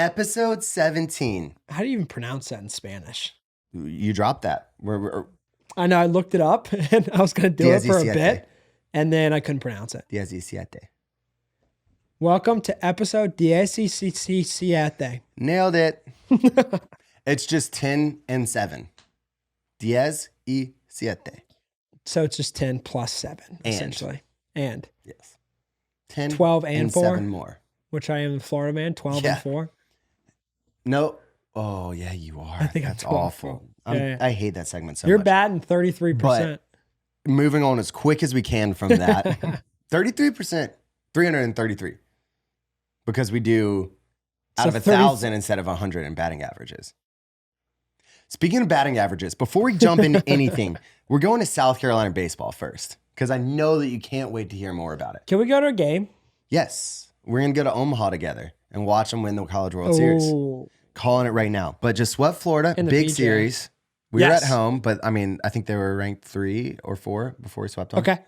Episode 17. How do you even pronounce that in Spanish? You dropped that. I know. I looked it up and I was going to do it for a 17. bit and then I couldn't pronounce it. 17. Welcome to episode 17. Nailed it. It's just 10 and 7. 17. So it's just 10 plus 7, essentially. And yes. 10, 12 and 4. 7 more. Which I am the Florida man, 12 and 4. No. Oh, yeah, you are. I think that's I'm 12 awful. Yeah. I hate that segment so much. You're batting 33%. But moving on as quick as we can from that. 33%, 333. Because we do out of 1,000 instead of 100 in batting averages. Speaking of batting averages, before we jump into anything, we're going to South Carolina baseball first. Because I know that you can't wait to hear more about it. Can we go to a game? Yes. We're going to go to Omaha together and watch them win the College World Series. Calling it right now. But just swept Florida, big series. We were at home, but I mean, I think they were ranked 3 or 4 before we swept them. Okay.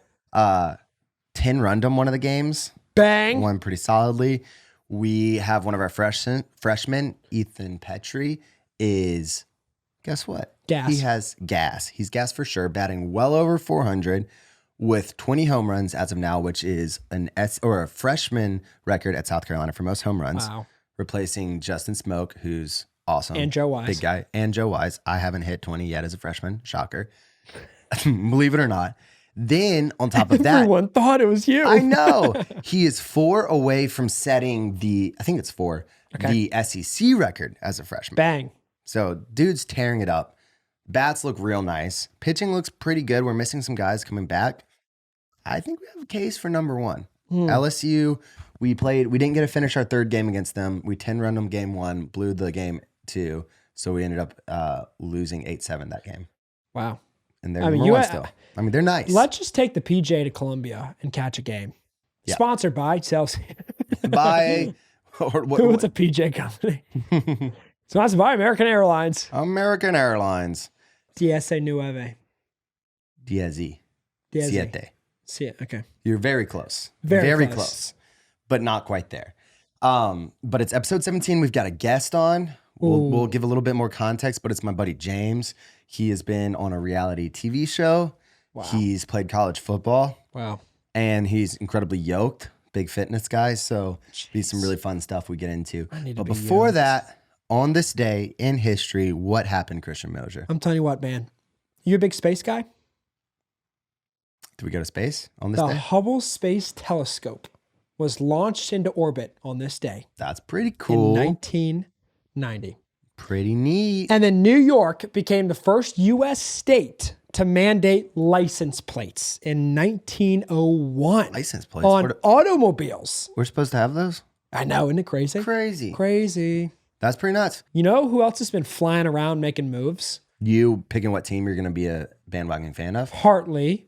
10 run them one of the games. Bang. Won pretty solidly. We have one of our freshmen, Ethan Petrie, is, guess what? Gas. He has gas. He's gas for sure, batting well over 400 with 20 home runs as of now, which is a freshman record at South Carolina for most home runs. Wow. Replacing Justin Smoke, who's awesome. And Joe Wise. Big guy. And Joe Wise. I haven't hit 20 yet as a freshman. Shocker. Believe it or not. Then on top of that, everyone thought it was you. I know. He is 4 away from setting the SEC record as a freshman. Bang. So dude's tearing it up. Bats look real nice. Pitching looks pretty good. We're missing some guys coming back. I think we have a case for number 1. LSU, we didn't get to finish our third game against them. We 10-run them game 1, blew the game 2. So we ended up losing 8-7 that game. Wow. And they're number 1 still. I mean, they're nice. Let's just take the PJ to Columbia and catch a game. Yeah. Sponsored by Chelsea. By what's a PJ company? Sponsored by American Airlines. American Airlines. DSA Nueve. Siete. Okay. You're very close. Very close. But not quite there. But it's episode 17. We've got a guest on. We'll give a little bit more context, but it's my buddy James. He has been on a reality TV show. Wow. He's played college football. Wow. And he's incredibly yoked. Big fitness guy. So be some really fun stuff we get into. But before that, on this day in history, what happened, Christian Mosier? I'm telling you what, man. You a big space guy? Did we go to space on this day? The Hubble Space Telescope was launched into orbit on this day. That's pretty cool. In 1990. Pretty neat. And then New York became the first U.S. state to mandate license plates in 1901. License plates? On automobiles. We're supposed to have those? I know, isn't it crazy? Crazy. That's pretty nuts. You know who else has been flying around making moves? You picking what team you're going to be a bandwagon fan of? Partly.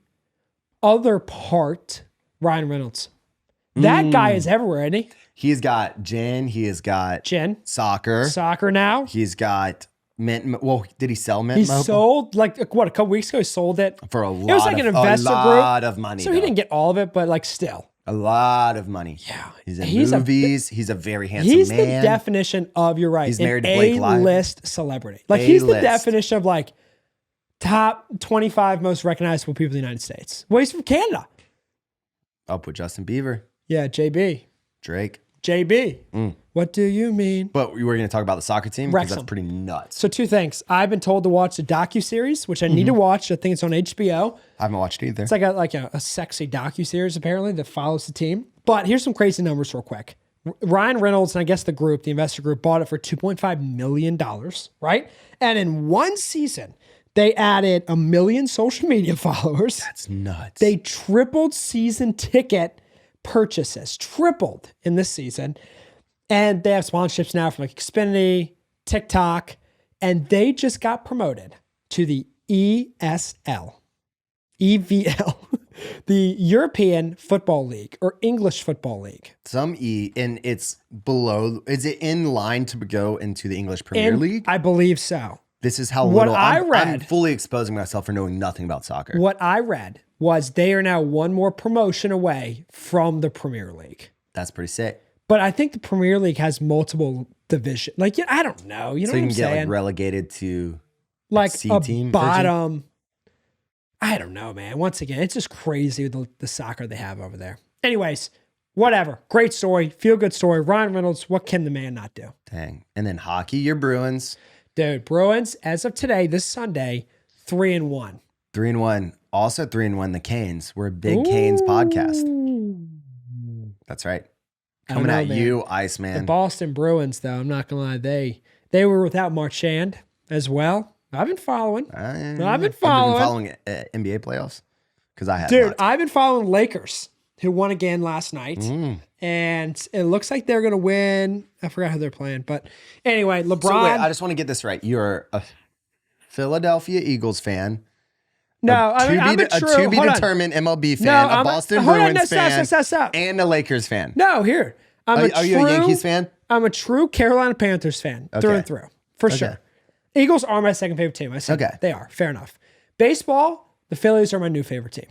Other part, Ryan Reynolds. That guy is everywhere, isn't he? He's got gin. He has got soccer. Soccer now. He's got mint. Well, did he sell mint? He sold a couple weeks ago. He sold it for a lot. It was like an investor group. A lot of money. So he didn't get all of it, but still. A lot of money. Yeah. He's in movies. He's a very handsome man. He's the definition of, you're right, he's married to Blake Lively. A-list celebrity. He's the definition of top 25 most recognizable people in the United States. Well, he's from Canada. I'll put Justin Bieber. Yeah, JB. Drake. JB. What do you mean? But we were going to talk about the soccer team because that's pretty nuts. So 2 things. I've been told to watch the docuseries, which I need to watch. I think it's on HBO. I haven't watched it either. It's like a sexy docuseries apparently that follows the team. But here's some crazy numbers real quick. Ryan Reynolds and I guess the investor group, bought it for $2.5 million, right? And in one season, they added 1 million social media followers. That's nuts. They tripled season ticket purchases, tripled in this season. And they have sponsorships now from Xfinity, TikTok, and they just got promoted to the EVL, the European Football League or English Football League. Some E, and it's below. Is it in line to go into the English Premier League? I believe so. This is how I'm fully exposing myself for knowing nothing about soccer. What I read was they are now one more promotion away from the Premier League. That's pretty sick. But I think the Premier League has multiple divisions. Like, I don't know. You know So what you I'm can get saying? like relegated to Like C a team version? bottom. I don't know, man. Once again, it's just crazy the soccer they have over there. Anyways, whatever. Great story. Feel good story. Ryan Reynolds, what can the man not do? Dang. And then hockey, your Bruins. Dude, Bruins, as of today, this Sunday, 3-1. 3-1. Also 3-1, the Canes. We're a big Canes podcast. That's right. I don't Coming know, at man. you, The Iceman. Boston Bruins, though, I'm not going to lie, they were without Marchand as well. I've been following. I've been following. following NBA playoffs because I have. Dude, not. I've been following Lakers, who won again last night. And it looks like they're going to win. I forgot who they're playing. But anyway, LeBron. So wait, I just want to get this right. You're a Philadelphia Eagles fan. No, I'm a true. A to be hold on. determined MLB fan, No, a Boston hold on, Bruins fan, stop. and a Lakers fan. No, here. Are you a Yankees fan? I'm a true Carolina Panthers fan through and through, for sure. Eagles are my second favorite team. I said Okay. they are. Fair enough. Baseball, the Phillies are my new favorite team.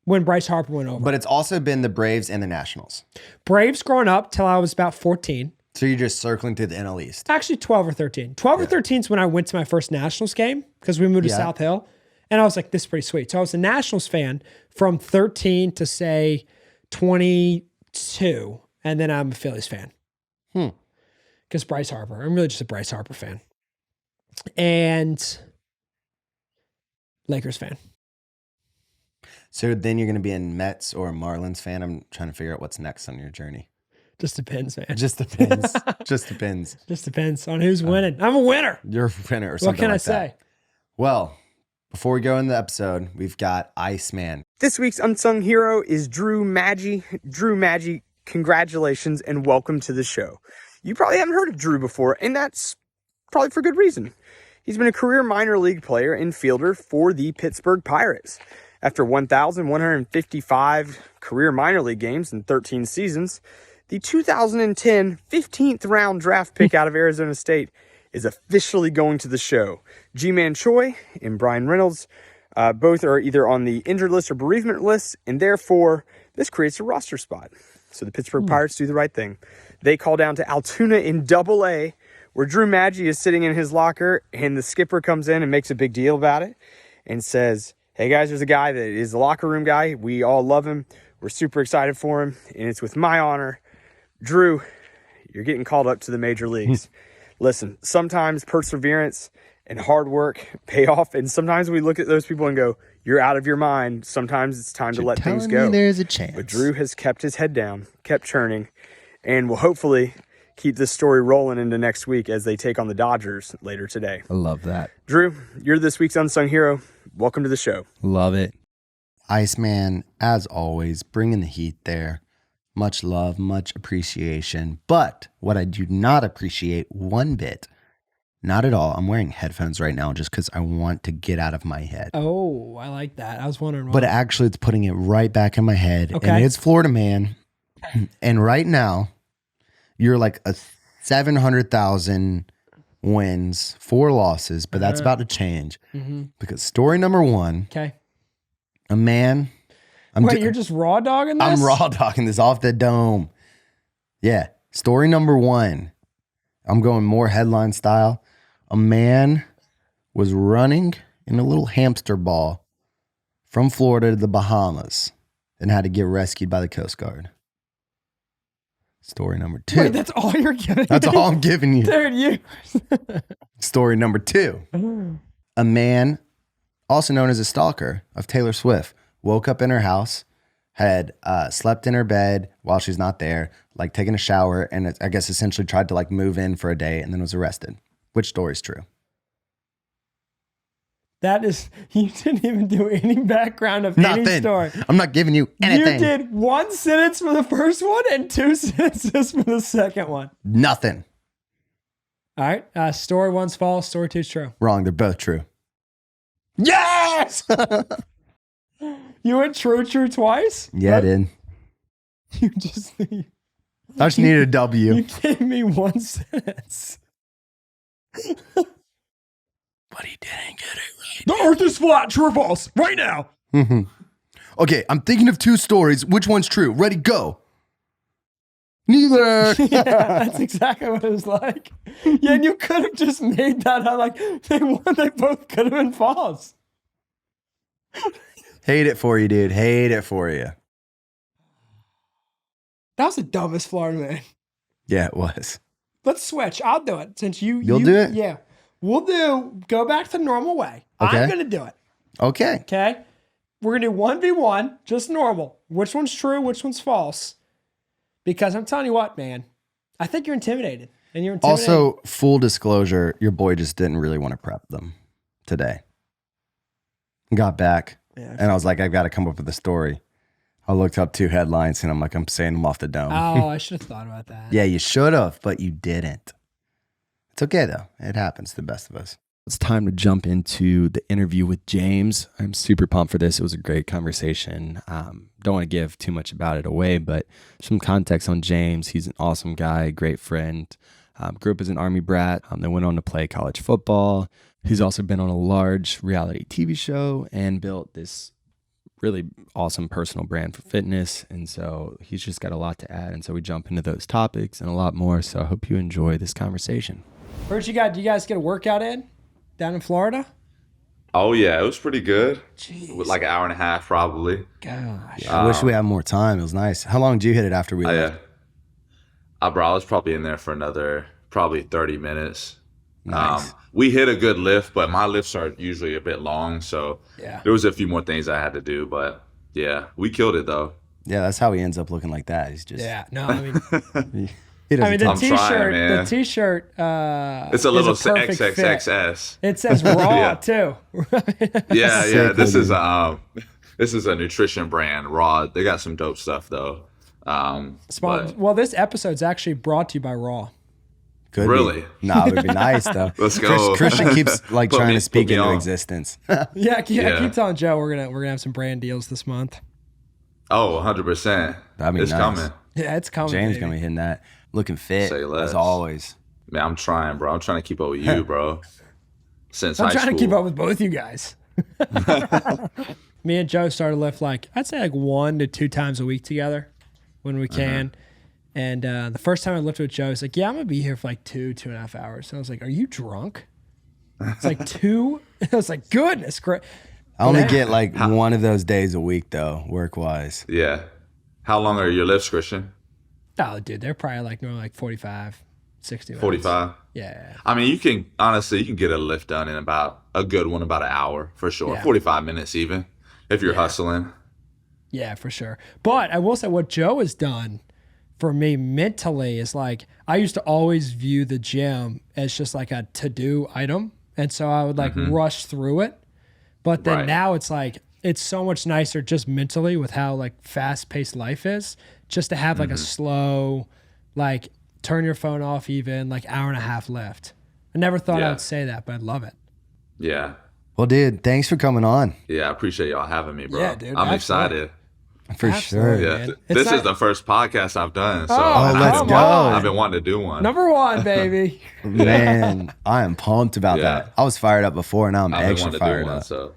When Bryce Harper went over. But it's also been the Braves and the Nationals. Braves growing up till I was about 14. So you're just circling through the NL East. Actually, 12 or 13. 12 or 13 is when I went to my first Nationals game because we moved to South Hill. And I was like, this is pretty sweet. So I was a Nationals fan from 13 to say 22. And then I'm a Phillies fan. Because Bryce Harper. I'm really just a Bryce Harper fan. And Lakers fan. So then you're going to be a Mets or a Marlins fan. I'm trying to figure out what's next on your journey. Just depends, man. Just depends. Just depends. Just depends on who's winning. I'm a winner. You're a winner or something What can I like that. say? Well, before we go in the episode, we've got Iceman. This week's unsung hero is Drew Maggi. Drew Maggi, congratulations and welcome to the show. You probably haven't heard of Drew before, and that's probably for good reason. He's been a career minor league player and fielder for the Pittsburgh Pirates. After 1,155 career minor league games in 13 seasons, the 2010 15th round draft pick out of Arizona State is officially going to the show. G-Man Choi and Brian Reynolds both are either on the injured list or bereavement list, and therefore this creates a roster spot. So the Pittsburgh Pirates do the right thing. They call down to Altoona in Double-A, where Drew Maggi is sitting in his locker, and the skipper comes in and makes a big deal about it and says, hey guys, there's a guy that is the locker room guy. We all love him. We're super excited for him, and it's with my honor. Drew, you're getting called up to the major leagues. Listen, sometimes perseverance and hard work pay off, and sometimes we look at those people and go, you're out of your mind. Sometimes it's time to let things go. There's a chance. But Drew has kept his head down, kept churning, and will hopefully keep this story rolling into next week as they take on the Dodgers later today. I love that. Drew, you're this week's unsung hero. Welcome to the show. Love it. Iceman, as always, bringing the heat there. Much love, much appreciation. But what I do not appreciate one bit, not at all. I'm wearing headphones right now just because I want to get out of my head. Oh, I like that. I was wondering why. But actually, it's putting it right back in my head. Okay. And it's Florida Man. And right now, you're like a 700,000 wins, 4 losses, but that's about to change. Because story number 1, Okay. a man. Wait, you're just raw dogging this? I'm raw dogging this off the dome. Yeah. Story number 1. I'm going more headline style. A man was running in a little hamster ball from Florida to the Bahamas and had to get rescued by the Coast Guard. Story number 2. Wait, that's all you're giving That's me? all I'm giving you. Dude, you. Story number 2. A man, also known as a stalker of Taylor Swift, woke up in her house, had slept in her bed while she's not there, like taking a shower, and I guess essentially tried to like move in for a day and then was arrested. Which story's true? That is, you didn't even do any background of any Nothing. story. I'm not giving you anything. You did 1 sentence for the first one and 2 sentences for the second one. Nothing. All right. Story 1's false. Story 2's true. Wrong. They're both true. Yes! You went true twice? Yeah, I did. You just, I just needed a W. you gave me 1 sentence. But he didn't get it right. The earth is flat. True or false? Right now. Okay, I'm thinking of 2 stories. Which one's true? Ready, go. Neither. Yeah, that's exactly what it was like. Yeah, and you could have just made that out like they both could have been false. Hate it for you, dude. Hate it for you. That was the dumbest Florida man. Yeah, it was. Let's switch. I'll do it since You'll do it? Yeah. Go back to the normal way. Okay. I'm going to do it. Okay. Okay. We're going to do 1v1, just normal. Which one's true? Which one's false? Because I'm telling you what, man, I think you're intimidated. And you're intimidated. Also, full disclosure, your boy just didn't really want to prep them today. Got back, and I was like, I've got to come up with a story. I looked up 2 headlines, and I'm like, I'm saying them off the dome. Oh, I should have thought about that. Yeah, you should have, but you didn't. It's okay, though. It happens to the best of us. It's time to jump into the interview with James. I'm super pumped for this. It was a great conversation. Don't want to give too much about it away, but some context on James. He's an awesome guy, great friend. Grew up as an Army brat. Then went on to play college football. He's also been on a large reality TV show and built this really awesome personal brand for fitness. And so he's just got a lot to add. And so we jump into those topics and a lot more. So I hope you enjoy this conversation. First, do you guys get a workout in down in Florida? Oh, yeah. It was pretty good. Jeez. With like an hour and a half, probably. Gosh. Yeah, I wish we had more time. It was nice. How long did you hit it after we left? Bro, I was probably in there for another probably 30 minutes. Nice. We hit a good lift, but my lifts are usually a bit long. So there was a few more things I had to do. But yeah, we killed it, though. Yeah, that's how he ends up looking like that. He's just... Yeah. No, I mean... He doesn't the I'm t-shirt, trying, man. the t-shirt, it's a little is a perfect fit. XXXS. It says raw Yeah. too. Yeah. This is a nutrition brand, Raw. They got some dope stuff though. Well, this episode's actually brought to you by Raw. Could Really? Be. No, it would be nice though. Let's go. Christian keeps like Put trying me- to speak put me into on. existence. Yeah, I Yeah. keep telling Joe we're gonna have some brand deals this month. Oh, 100%. That'd be It's nice. coming. Yeah, it's coming. James baby. gonna be hitting that, looking fit Say less. as always. Man, I'm trying, bro. I'm trying to keep up with you, bro. Since I'm high trying school. to keep up with both you guys. Me and Joe started to lift I'd say 1 to 2 times a week together when we can. And the first time I lifted with Joe, he's like, yeah, I'm going to be here for 2.5 hours. And I was like, are you drunk? It's 2. I was like, goodness, great. I only get one of those days a week though, work wise. Yeah. How long are your lifts, Christian? Oh, dude, they're probably normally 45, 60 minutes. 45? Yeah. I mean, you can get a lift done in about an hour for sure. Yeah. 45 minutes even, if you're hustling. Yeah, for sure. But I will say what Joe has done for me mentally is I used to always view the gym as just like a to-do item. And so I would rush through it. But then now it's it's so much nicer just mentally with how fast-paced life is, just to have a slow, turn your phone off even, hour and a half lift. I never thought I would say that, but I love it. Yeah. Well, dude, thanks for coming on. Yeah, I appreciate y'all having me, bro. Yeah, dude, I'm absolutely. excited. For Absolutely. sure. Yeah. Man. This It's is the first podcast I've done. So let's come go. on. I've been wanting to do one. Number 1, baby. Man, I am pumped about that. I was fired up before, now I'm I've been extra wanting to do fired one. up.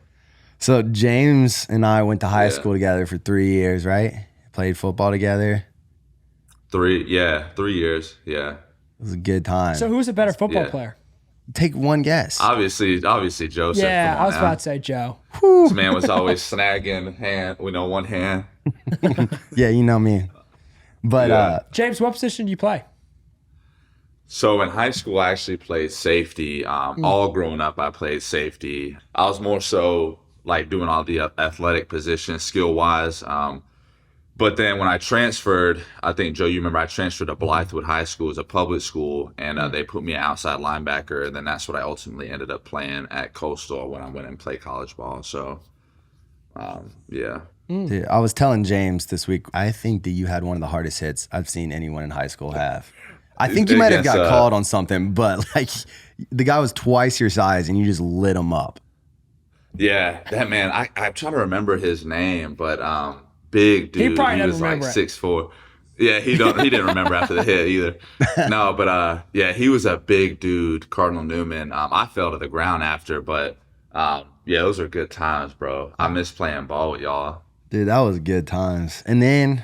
So James and I went to high Yeah. school together for 3 years, right? Played football together. 3 years. Yeah. It was a good time. So who's a better football Yeah. player? Take one guess. Obviously, Joseph. Yeah, come on I was now. about to say Joe. This man was always snagging one hand. Yeah, you know me. But Yeah. James, what position do you play? So in high school, I actually played safety. All growing up, I played safety. I was more so doing all the athletic positions, skill wise. But then when I transferred, I think, Joe, you remember I transferred to Blythewood High School as a public school, and they put me an outside linebacker. And then that's what I ultimately ended up playing at Coastal when I went and played college ball. So, yeah. dude, I was telling James this week, I think that you had one of the hardest hits I've seen anyone in high school have. I think you might have got called on something, but the guy was twice your size and you just lit him up. Yeah, that man, I'm trying to remember his name, but big dude. He probably doesn't was remember it. 6'4". Yeah, he didn't remember after the hit either. No, but yeah, he was a big dude, Cardinal Newman. I fell to the ground after, but yeah, those are good times, bro. I miss playing ball with y'all. Dude, that was good times. And then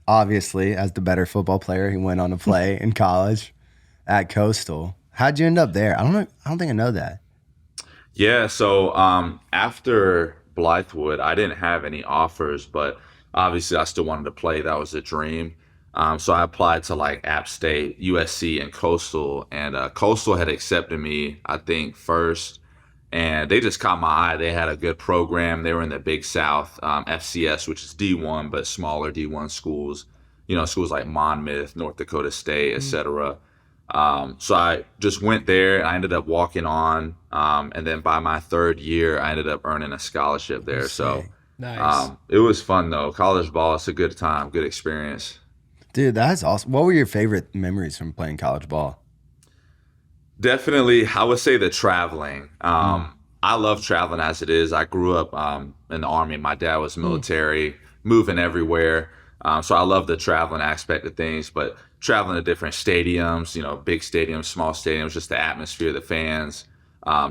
obviously, as the better football player, he went on to play in college at Coastal. How'd you end up there? I don't know. I don't think I know that. Yeah, so after Blythewood, I didn't have any offers, but obviously I still wanted to play. That was a dream. So I applied to like App State, USC, and Coastal, and Coastal had accepted me, I think, first, and they just caught my eye. They had a good program. They were in the Big South, FCS, which is D1, but smaller D1 schools. Schools like Monmouth, North Dakota State, etc. So I just went there. I ended up walking on, and then by my third year, I ended up earning a scholarship there. So Nice. it was fun though. College ball, it's a good time, good experience. Dude, that's awesome. What were your favorite memories from playing college ball? Definitely, I would say the traveling. I love traveling as it is. I grew up in the Army. My dad was military, moving everywhere. So I love the traveling aspect of things, but traveling to different stadiums, big stadiums, small stadiums, just the atmosphere, the fans,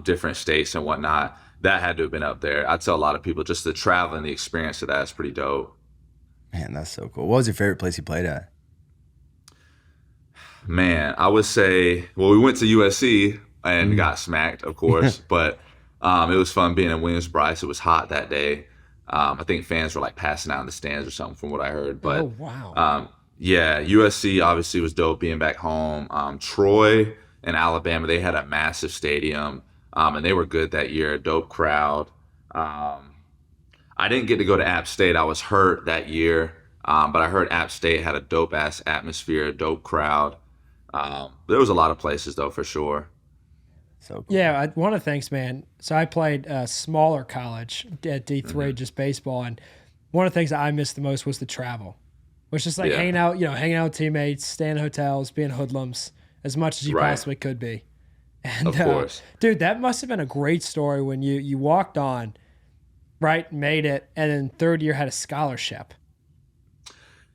different states and whatnot, that had to have been up there. I tell a lot of people just the travel and the experience of that is pretty dope. Man, that's so cool. What was your favorite place you played at? Man, I would say, well, we went to USC and got smacked, of course, but it was fun being in Williams-Brice. It was hot that day. I think fans were like passing out in the stands or something from what I heard. But Oh, wow. yeah, USC obviously was dope being back home. Troy and Alabama, they had a massive stadium, and they were good that year, dope crowd. I didn't get to go to App State. I was hurt that year, but I heard App State had a dope-ass atmosphere, dope crowd. There was a lot of places, though, for sure. So cool. Yeah, one of the things, man. So I played smaller college at D3, just baseball, and one of the things that I missed the most was the travel. Was just like Yeah. hanging out with teammates, staying in hotels, being hoodlums as much as you Right. possibly could be. And Of course. dude, that must have been a great story when you walked on, right, made it, and then third year had a scholarship.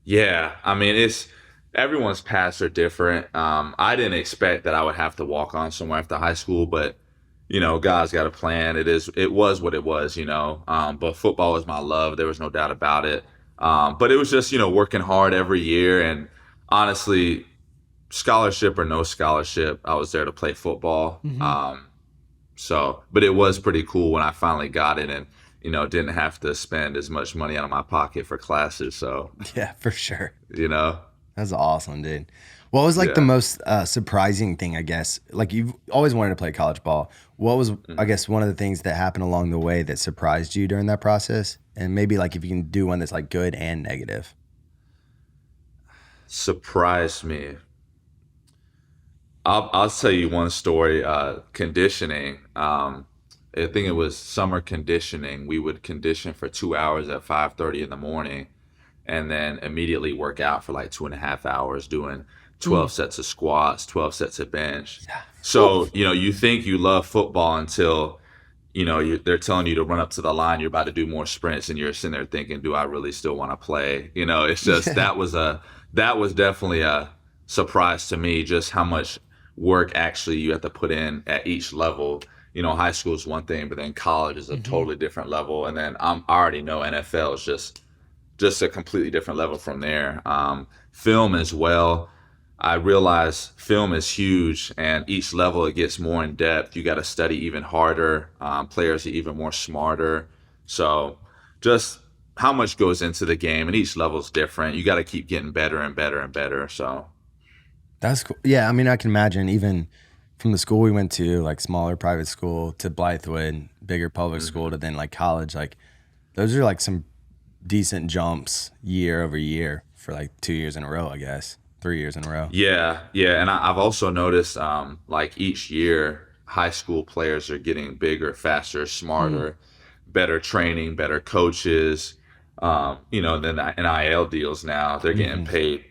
Yeah, I mean, everyone's paths are different. I didn't expect that I would have to walk on somewhere after high school, but God's got a plan. It was what it was, But football was my love. There was no doubt about it. But it was just working hard every year, and honestly, scholarship or no scholarship, I was there to play football. But it was pretty cool when I finally got it, and didn't have to spend as much money out of my pocket for classes. So Yeah, for sure. you know. That's awesome, dude. What was like the Yeah. most surprising thing, I guess? Like you've always wanted to play college ball. What was, I guess, one of the things that happened along the way that surprised you during that process? And maybe like if you can do one that's like good and negative. Surprised me. I'll tell you one story. Conditioning. I think it was summer conditioning. We would condition for 2 hours at 5:30 in the morning, and then immediately work out for like 2.5 hours doing 12 sets of squats, 12 sets of bench. So you think you love football until they're telling you to run up to the line. You're about to do more sprints, and you're sitting there thinking, "Do I really still want to play?" It's just that was definitely a surprise to me, just how much work actually you have to put in at each level. High school is one thing, but then college is a totally different level. And then I already know NFL is just a completely different level from there. Film as well. I realize film is huge, and each level it gets more in depth. You got to study even harder. Players are even more smarter. So just how much goes into the game, and each level is different. You got to keep getting better and better and better. So That's cool. Yeah, I mean, I can imagine even from the school we went to, like smaller private school, to Blythewood, bigger public school, to then like college, like those are like some decent jumps year over year for like 2 years in a row, I guess. 3 years in a row. yeah, and I've also noticed like each year, high school players are getting bigger, faster, smarter, better training, better coaches. Then the NIL deals now, they're getting paid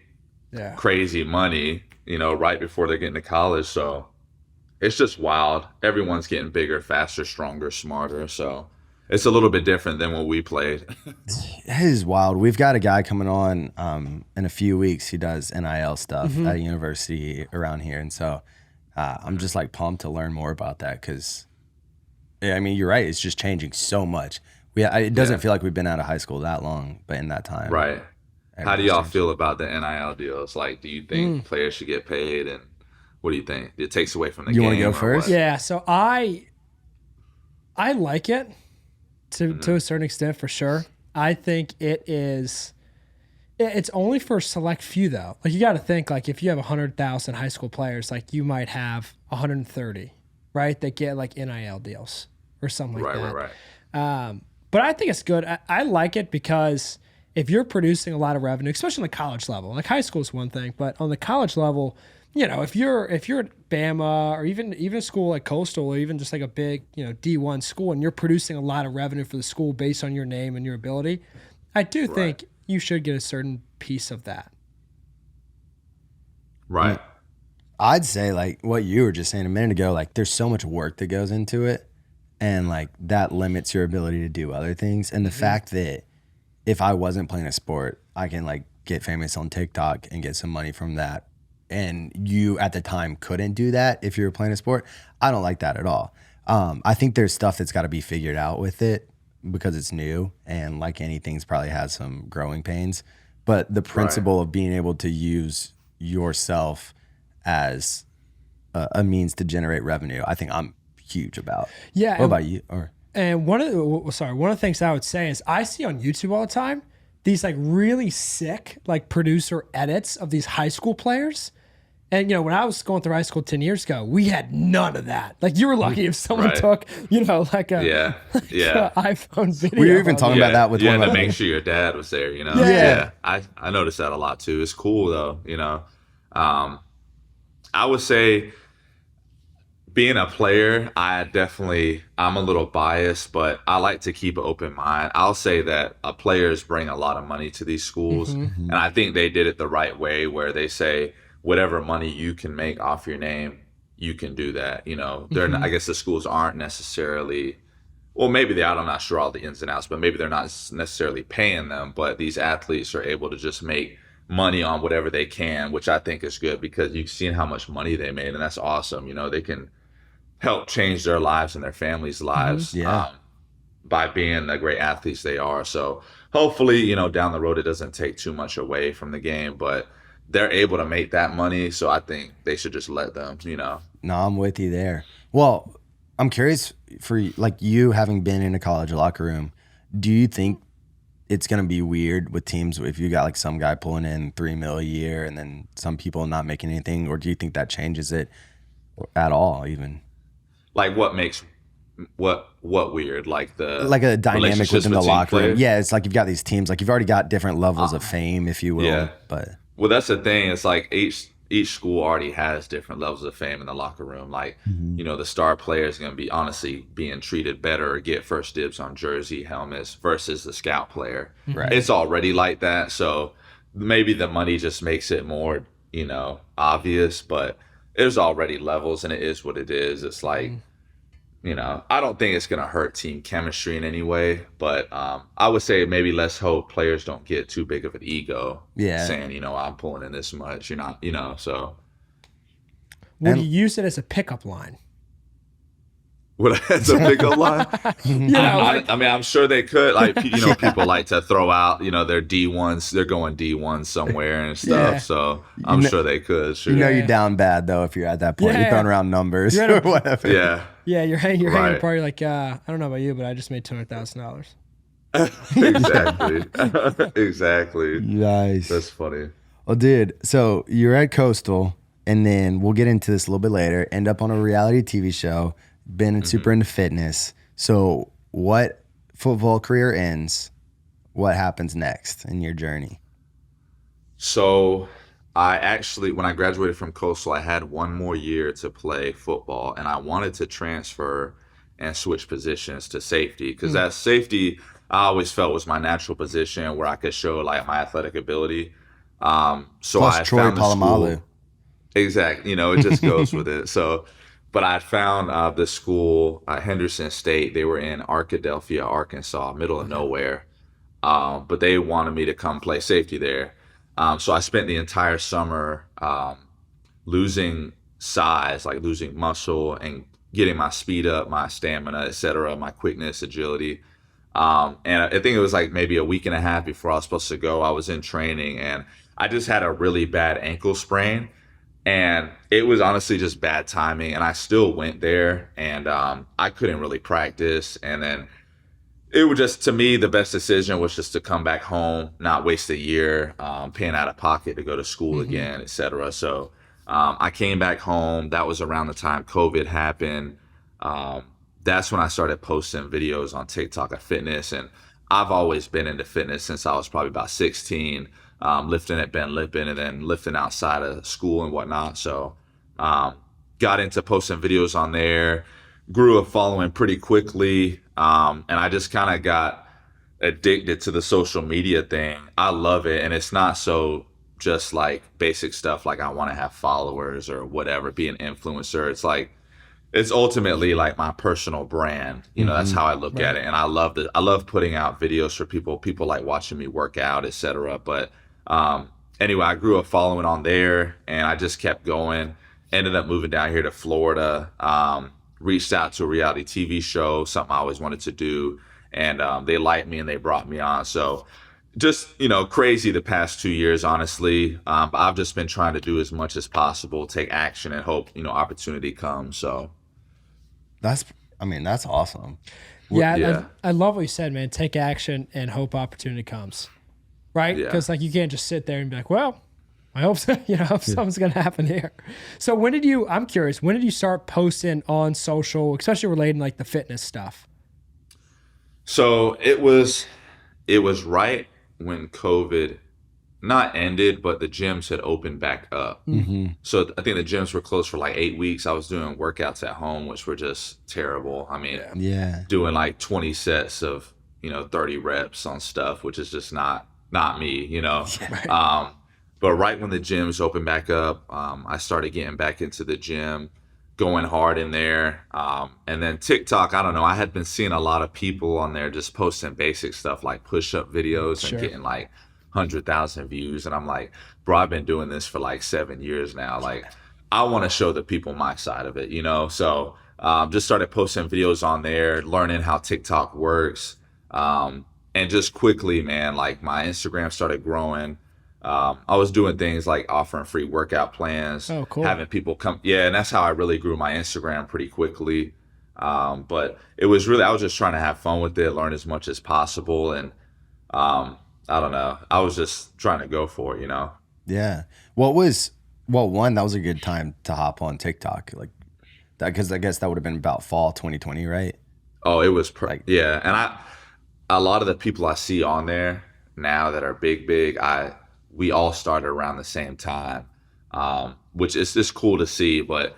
Yeah. crazy money, right before they're getting to college. So it's just wild. Everyone's getting bigger, faster, stronger, smarter. So it's a little bit different than what we played. It is wild. We've got a guy coming on in a few weeks. He does NIL stuff at a university around here. And so I'm just like pumped to learn more about that because, I mean, you're right. It's just changing so much. It doesn't feel like we've been out of high school that long, but in that time. Right. How do y'all feel about the NIL deals? Like, do you think players should get paid, and what do you think? It takes away from the game. You want to go first? Yeah, so I like it to a certain extent for sure. I think it's only for a select few though. Like you got to think like if you have 100,000 high school players, like you might have 130, right? That get like NIL deals or something like that. Right. But I think it's good. I like it because if you're producing a lot of revenue, especially on the college level, like high school is one thing, but on the college level, you know, if you're at Bama or even a school like Coastal or even just like a big, you know, D1 school and you're producing a lot of revenue for the school based on your name and your ability, I do think you should get a certain piece of that. Right. I'd say like what you were just saying a minute ago, like there's so much work that goes into it and like that limits your ability to do other things. And the fact that if I wasn't playing a sport, I can like get famous on TikTok and get some money from that. And you at the time couldn't do that if you were playing a sport. I don't like that at all. I think there's stuff that's got to be figured out with it because it's new and like anything's probably has some growing pains. But the principle of being able to use yourself as a means to generate revenue, I think I'm huge about. Yeah. What about you? And one of the things I would say is I see on YouTube all the time these like really sick like producer edits of these high school players. And, you know, when I was going through high school 10 years ago, we had none of that. Like, you were lucky if someone took, you know, like a iPhone video. We were even talking about that with you one had of to our... make sure your dad was there, you know? Yeah. I noticed that a lot, too. It's cool, though, you know? I would say being a player, I'm a little biased, but I like to keep an open mind. I'll say that players bring a lot of money to these schools, and I think they did it the right way where they say, whatever money you can make off your name, you can do that. You know, I guess the schools aren't necessarily, well, maybe they are. I'm not sure all the ins and outs, but maybe they're not necessarily paying them. But these athletes are able to just make money on whatever they can, which I think is good because you've seen how much money they made, and that's awesome. You know, they can help change their lives and their families' lives by being the great athletes they are. So hopefully, you know, down the road, it doesn't take too much away from the game, but they're able to make that money, so I think they should just let them, you know. No, I'm with you there. Well, I'm curious for like you having been in a college locker room, do you think it's going to be weird with teams if you got like some guy pulling in $3 million a year and then some people not making anything, or do you think that changes it at all even? Like what makes what weird? Like a dynamic within the locker room. Yeah, it's like you've got these teams, like you've already got different levels of fame, if you will. Yeah. But well, that's the thing. It's like each school already has different levels of fame in the locker room. Like, you know, the star player is going to be honestly being treated better or get first dibs on jersey, helmets versus the scout player. Right. It's already like that. So maybe the money just makes it more, you know, obvious, but there's already levels and it is what it is. It's like, you know, I don't think it's going to hurt team chemistry in any way, but I would say maybe let's hope players don't get too big of an ego saying, you know, I'm pulling in this much, you're not, you know, so. Would you use it as a pickup line? As a pickup line? You know, I mean, I'm sure they could. Like, you know, people like to throw out, you know, their D1s. They're going D1 somewhere and stuff. Yeah. So I'm sure they could. Sure. you know you're down bad though if you're at that point. You're throwing around numbers or whatever. Yeah. Yeah, you're hanging a party like, I don't know about you, but I just made $200,000. Exactly. Exactly. Nice. That's funny. Well, dude, so you're at Coastal, and then we'll get into this a little bit later, end up on a reality TV show, been super into fitness. So what football career ends, what happens next in your journey? So I actually, when I graduated from Coastal, I had one more year to play football, and I wanted to transfer and switch positions to safety because that safety I always felt was my natural position where I could show like my athletic ability. So Plus I Troy found the Polamalu. school. Exactly, you know, it just goes with it. So, but I found the school, Henderson State. They were in Arkadelphia, Arkansas, middle of nowhere. But they wanted me to come play safety there. So I spent the entire summer losing size, like losing muscle and getting my speed up, my stamina, etc., my quickness, agility. And I think it was like maybe a week and a half before I was supposed to go. I was in training and I just had a really bad ankle sprain. And it was honestly just bad timing. And I still went there and I couldn't really practice. And then it was just, to me, the best decision was just to come back home, not waste a year paying out of pocket to go to school again, et cetera. So I came back home. That was around the time COVID happened. That's when I started posting videos on TikTok of fitness. And I've always been into fitness since I was probably about 16, lifting at Ben Lippen and then lifting outside of school and whatnot. So got into posting videos on there, grew a following pretty quickly. And I just kind of got addicted to the social media thing. I love it. And it's not so just like basic stuff like I want to have followers or whatever, be an influencer. It's like, it's ultimately like my personal brand. You know, that's how I look at it. And I love putting out videos for people like watching me work out, et cetera. But anyway, I grew a following on there and I just kept going. Ended up moving down here to Florida. Reached out to a reality TV show, something I always wanted to do. And they liked me and they brought me on. So just, you know, crazy the past 2 years, honestly. But I've just been trying to do as much as possible, take action and hope, you know, opportunity comes. So That's awesome. Yeah. I love what you said, man. Take action and hope opportunity comes. Right? Yeah. Because like you can't just sit there and be like, well, I hope so, something's going to happen here. So I'm curious, when did you start posting on social, especially relating like the fitness stuff? So it was right when COVID not ended, but the gyms had opened back up. So I think the gyms were closed for like 8 weeks. I was doing workouts at home, which were just terrible. I mean, doing like 20 sets of, 30 reps on stuff, which is just not me, But right when the gyms opened back up, I started getting back into the gym, going hard in there. And then TikTok, I don't know, I had been seeing a lot of people on there just posting basic stuff like push-up videos and getting like 100,000 views. And I'm like, bro, I've been doing this for like 7 years now. Like, I want to show the people my side of it, So just started posting videos on there, learning how TikTok works. And just quickly, man, like my Instagram started growing. I was doing things like offering free workout plans, having people come. Yeah. And that's how I really grew my Instagram pretty quickly. But it was really, I was just trying to have fun with it, learn as much as possible. And, I don't know, I was just trying to go for it, Yeah. Well, that was a good time to hop on TikTok. Like that, cause I guess that would have been about fall 2020, right? Oh, it was, yeah. And a lot of the people I see on there now that are big, we all started around the same time, which is just cool to see. But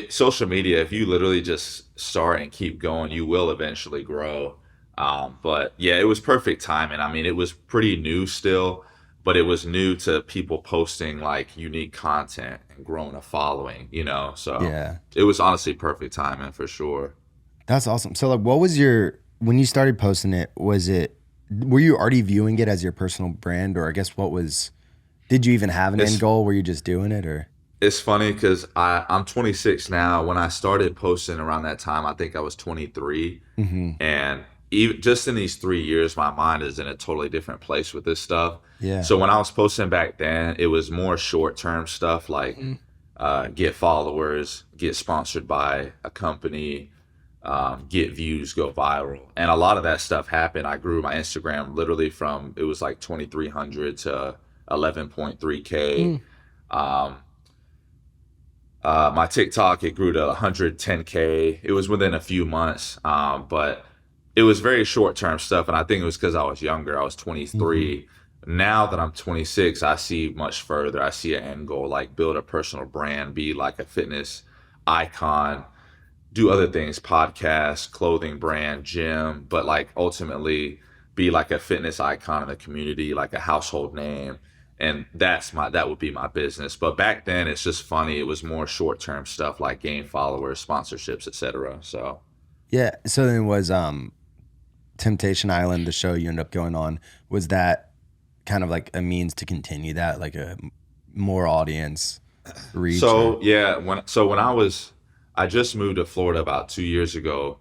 social media, if you literally just start and keep going, you will eventually grow. But yeah, it was perfect timing. I mean, it was pretty new still, but it was new to people posting like unique content and growing a following, So yeah, it was honestly perfect timing for sure. That's awesome. So like, what was when you started posting it, were you already viewing it as your personal brand, or I guess did you even have an end goal? Were you just doing it, or? It's funny because I'm 26 now. When I started posting around that time, I think I was 23. And even just in these 3 years, my mind is in a totally different place with this stuff. Yeah. So when I was posting back then, it was more short-term stuff like get followers, get sponsored by a company, get views, go viral. And a lot of that stuff happened. I grew my Instagram literally from, it was like 2,300 to 11.3K. My TikTok, it grew to 110K. It was within a few months, but it was very short-term stuff. And I think it was because I was younger. I was 23. Now that I'm 26, I see much further. I see an end goal, like build a personal brand, be like a fitness icon, do other things, podcast, clothing brand, gym, but like ultimately be like a fitness icon in the community, like a household name. And that would be my business. But back then it's just funny. It was more short-term stuff like gain followers, sponsorships, etc. So yeah. So then was Temptation Island, the show you ended up going on, was that kind of like a means to continue that, like a more audience reach? So yeah, when I just moved to Florida about 2 years ago.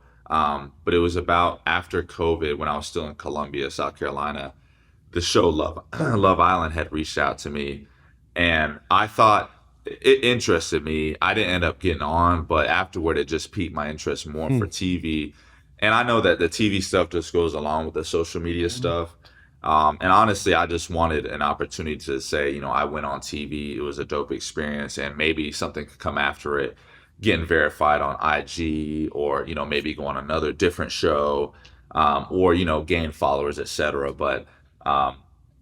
But it was about after COVID when I was still in Columbia, South Carolina. The show Love Island had reached out to me, and I thought it interested me. I didn't end up getting on, but afterward it just piqued my interest more for TV. And I know that the TV stuff just goes along with the social media stuff. And honestly, I just wanted an opportunity to say, you know, I went on TV. It was a dope experience, and maybe something could come after it, getting verified on IG, or, you know, maybe go on another different show, or, you know, gain followers, etc. But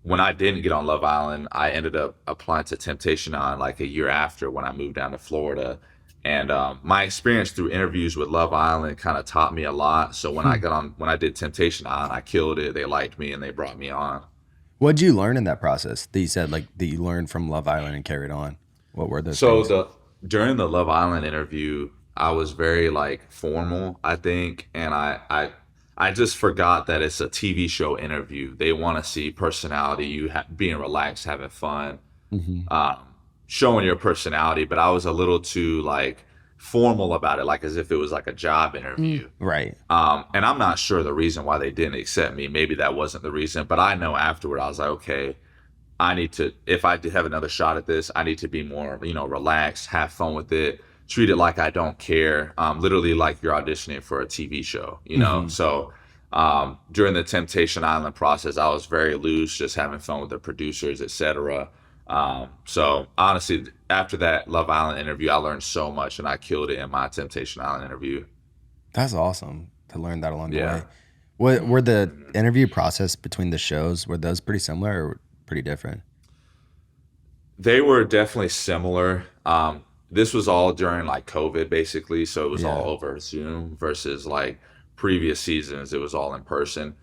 when I didn't get on Love Island, I ended up applying to Temptation Island like a year after, when I moved down to Florida. And my experience through interviews with Love Island kind of taught me a lot. So when I did Temptation Island, I killed it. They liked me and they brought me on. What did you learn in that process that you said like that you learned from Love Island and carried on? What were those things? During the Love Island interview, I was very like formal, I think, and I just forgot that it's a TV show interview. They want to see personality, you being relaxed, having fun, showing your personality. But I was a little too like formal about it, like as if it was like a job interview. Right. And I'm not sure the reason why they didn't accept me. Maybe that wasn't the reason, but I know afterward I was like, okay, I need to, if I did have another shot at this, I need to be more, you know, relaxed, have fun with it, treat it like I don't care. Literally like you're auditioning for a TV show, you know? So during the Temptation Island process, I was very loose, just having fun with the producers, etc. So honestly, after that Love Island interview, I learned so much, and I killed it in my Temptation Island interview. That's awesome to learn that along the way. What were the interview process between the shows? Were those pretty similar or pretty different? They were definitely similar. This was all during like COVID, basically, so it was all over Zoom versus like previous seasons. It was all in person.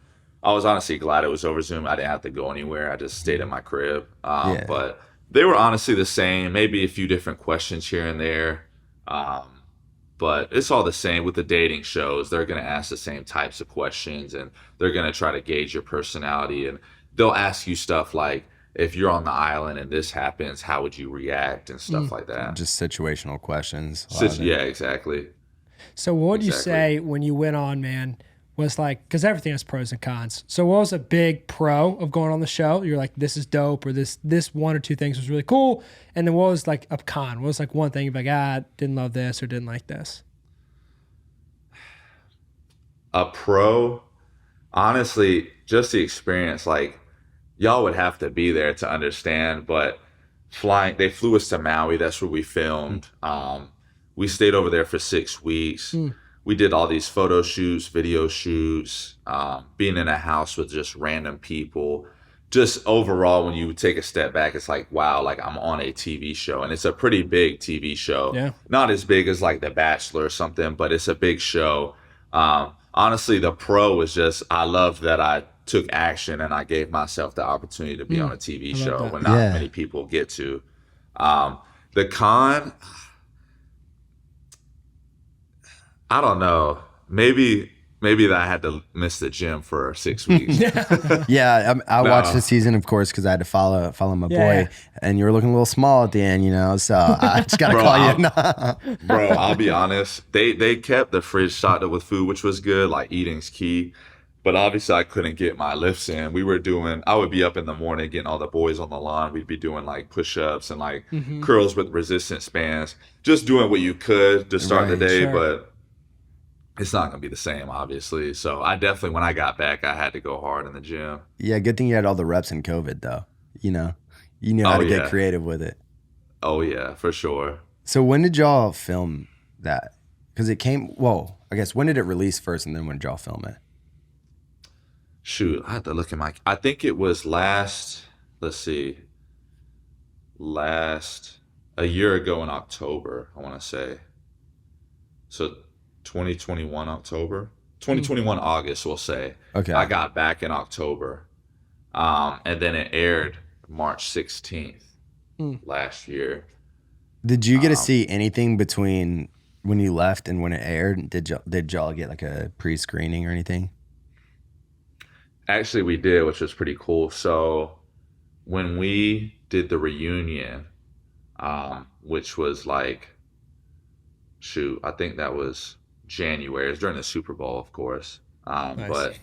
I was honestly glad it was over Zoom. I didn't have to go anywhere. I just stayed in my crib. But they were honestly the same, maybe a few different questions here and there. But it's all the same with the dating shows. They're going to ask the same types of questions, and they're going to try to gauge your personality. And they'll ask you stuff like, if you're on the island and this happens, how would you react, and stuff like that. Just situational questions. Yeah, exactly. So what would you say when you went on, man, was like, because everything has pros and cons. So what was a big pro of going on the show? You're like, this is dope, or this one or two things was really cool. And then what was like a con? What was like one thing you'd be like, didn't love this or didn't like this? A pro, honestly, just the experience, like y'all would have to be there to understand, but they flew us to Maui. That's where we filmed. We stayed over there for 6 weeks. We did all these photo shoots, video shoots, being in a house with just random people. Just overall, when you take a step back, it's like, wow, like I'm on a TV show. And it's a pretty big TV show. Yeah. Not as big as like The Bachelor or something, but it's a big show. Honestly, the pro is just, I love that I took action and I gave myself the opportunity to be on a TV show when not many people get to. The con, I don't know. Maybe that I had to miss the gym for 6 weeks. I watched the season, of course, because I had to follow my boy, and you were looking a little small at the end, you know. So I just gotta call you. Bro, I'll be honest. They kept the fridge stocked up with food, which was good. Like, eating's key. But obviously, I couldn't get my lifts in. I would be up in the morning getting all the boys on the lawn. We'd be doing like push-ups and like curls with resistance bands, just doing what you could to start the day. But it's not going to be the same, obviously. So I definitely, when I got back, I had to go hard in the gym. Yeah, good thing you had all the reps in COVID, though. You know, you knew how to get creative with it. Oh, yeah, for sure. So when did y'all film that? Because it came, I guess, when did it release first, and then when did y'all film it? Shoot, I have to look at I think it was a year ago in October, I want to say. So 2021 October, 2021 August, we'll say. Okay. I got back in October, and then it aired March 16th last year. Did you get to see anything between when you left and when it aired? Did y'all get like a pre-screening or anything? Actually, we did, which was pretty cool. So when we did the reunion, which was like, I think that was January. It was during the Super Bowl, of course. Nice. But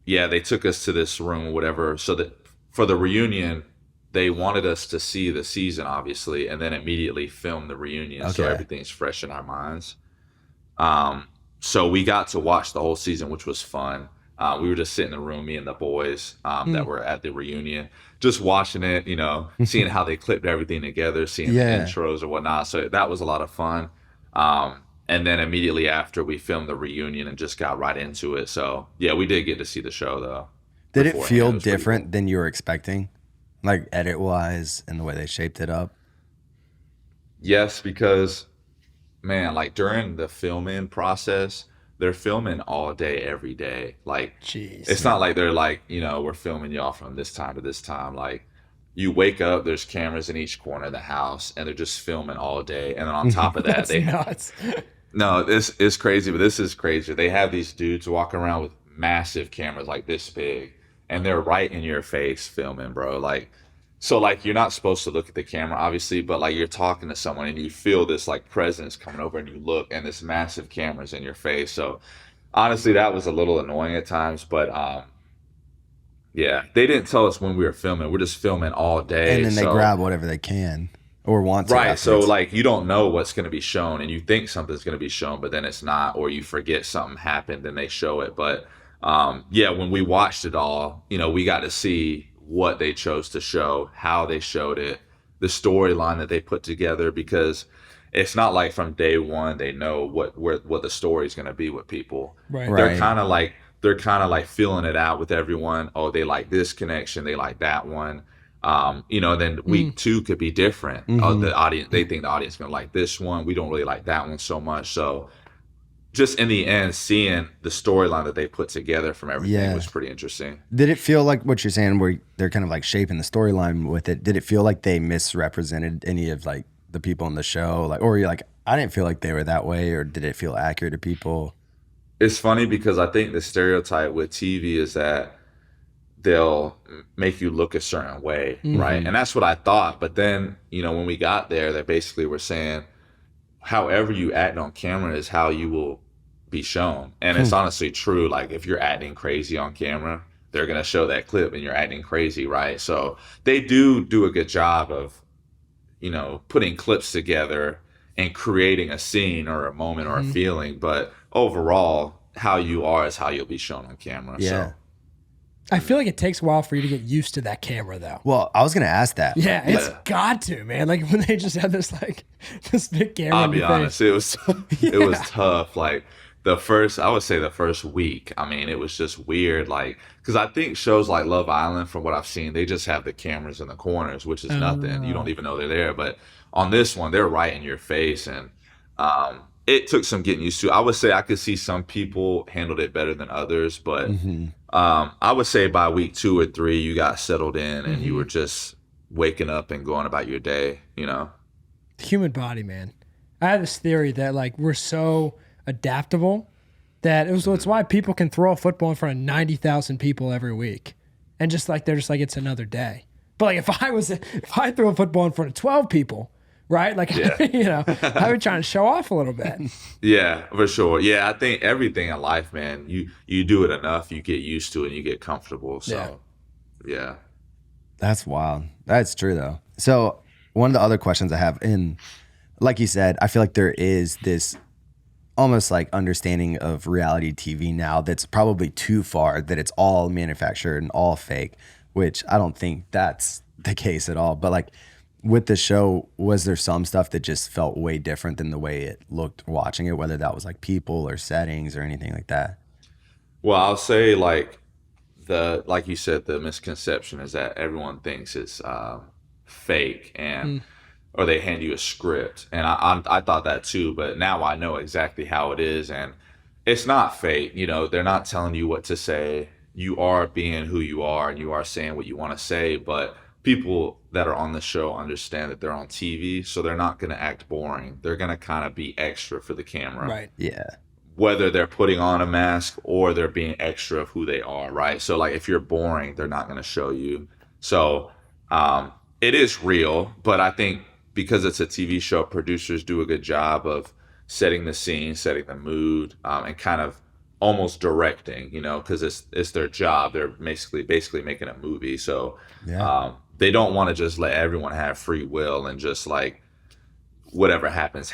yeah, they took us to this room or whatever. So that for the reunion, they wanted us to see the season, obviously, and then immediately film the reunion. So Okay. everything's fresh in our minds. So we got to watch the whole season, which was fun. We were just sitting in the room, me and the boys that were at the reunion, just watching it, you know, seeing how they clipped everything together, seeing Yeah. the intros or whatnot. So that was a lot of fun. And then immediately after, we filmed the reunion and just got right into it. So yeah, we did get to see the show though. Did it beforehand. feel It was pretty different than you were expecting? Like edit wise and the way they shaped it up? Yes, because man, like during the filming process, they're filming all day, every day. Like Jeez. it's not like they're like, you know, we're filming y'all from this time to this time. Like you wake up, there's cameras in each corner of the house, and they're just filming all day. And then on top of that, That's nuts. no, this is crazy, but this is crazy. They have these dudes walking around with massive cameras like this big, and they're right in your face filming, bro. Like, so like you're not supposed to look at the camera, obviously, but like you're talking to someone and you feel this like presence coming over, and you look, and this massive camera's in your face. So honestly, that was a little annoying at times, but yeah, they didn't tell us when we were filming. We're just filming all day. And then they so- grab whatever they can or want to. Right. So afterwards. like you don't know what's going to be shown, and you think something's going to be shown, but then it's not, or you forget something happened and they show it. But yeah, when we watched it all, you know, we got to see what they chose to show, how they showed it, the storyline that they put together, because it's not like from day one they know what the story is going to be with people. Right. Right. They're kind of like feeling it out with everyone. Oh, they like this connection, they like that one. You know, then week 2 could be different. Oh, the audience, they think the audience is gonna like this one. We don't really like that one so much. So just in the end, seeing the storyline that they put together from everything Yeah. was pretty interesting. Did it feel like what you're saying, where they're kind of like shaping the storyline with it? Did it feel like they misrepresented any of like the people in the show? Like, or you're like, I didn't feel like they were that way, or did it feel accurate to people? It's funny because I think the stereotype with TV is that they'll make you look a certain way, right? And that's what I thought. But then, you know, when we got there, they basically were saying, however you act on camera is how you will be shown. And it's honestly true. Like if you're acting crazy on camera, they're going to show that clip and you're acting crazy, right? So they do a good job of, you know, putting clips together and creating a scene or a moment or a feeling. But overall, how you are is how you'll be shown on camera. Yeah. So I feel like it takes a while for you to get used to that camera, though. Well, I was gonna ask that. Yeah, it's Yeah. got to, man. Like when they just have this like this big camera. I'll in be your honest, face. it was tough. Like I would say the first week, I mean, it was just weird. Like, cause I think shows like Love Island, from what I've seen, they just have the cameras in the corners, which is nothing. You don't even know they're there. But on this one, they're right in your face. And, it took some getting used to. I would say I could see some people handled it better than others, but, I would say by week 2 or 3, you got settled in and you were just waking up and going about your day, you know? The human body, man. I have this theory that like we're so adaptable that it's why people can throw a football in front of 90,000 people every week, and just like they're just like it's another day. But like if I threw a football in front of 12 people, right? Like you know, I would try to show off a little bit. Yeah, for sure. Yeah, I think everything in life, man, you do it enough, you get used to it and you get comfortable. So, yeah. That's wild. That's true though. So one of the other questions I have, and like you said, I feel like there is this almost like understanding of reality TV now that's probably too far, that it's all manufactured and all fake, which I don't think that's the case at all. But like with the show, was there some stuff that just felt way different than the way it looked watching it, whether that was like people or settings or anything like that? Well, I'll say like you said, the misconception is that everyone thinks it's fake, and or they hand you a script, and I thought that too, but now I know exactly how it is, and it's not fake. You know, they're not telling you what to say. You are being who you are, and you are saying what you want to say, but people that are on the show understand that they're on TV, so they're not going to act boring. They're going to kind of be extra for the camera. Right. Yeah. Whether they're putting on a mask or they're being extra of who they are, right? So like if you're boring, they're not going to show you. So it is real, but I think because it's a TV show, producers do a good job of setting the scene, setting the mood, and kind of almost directing, because it's their job. They're basically making a movie. So they don't want to just let everyone have free will and just like whatever happens.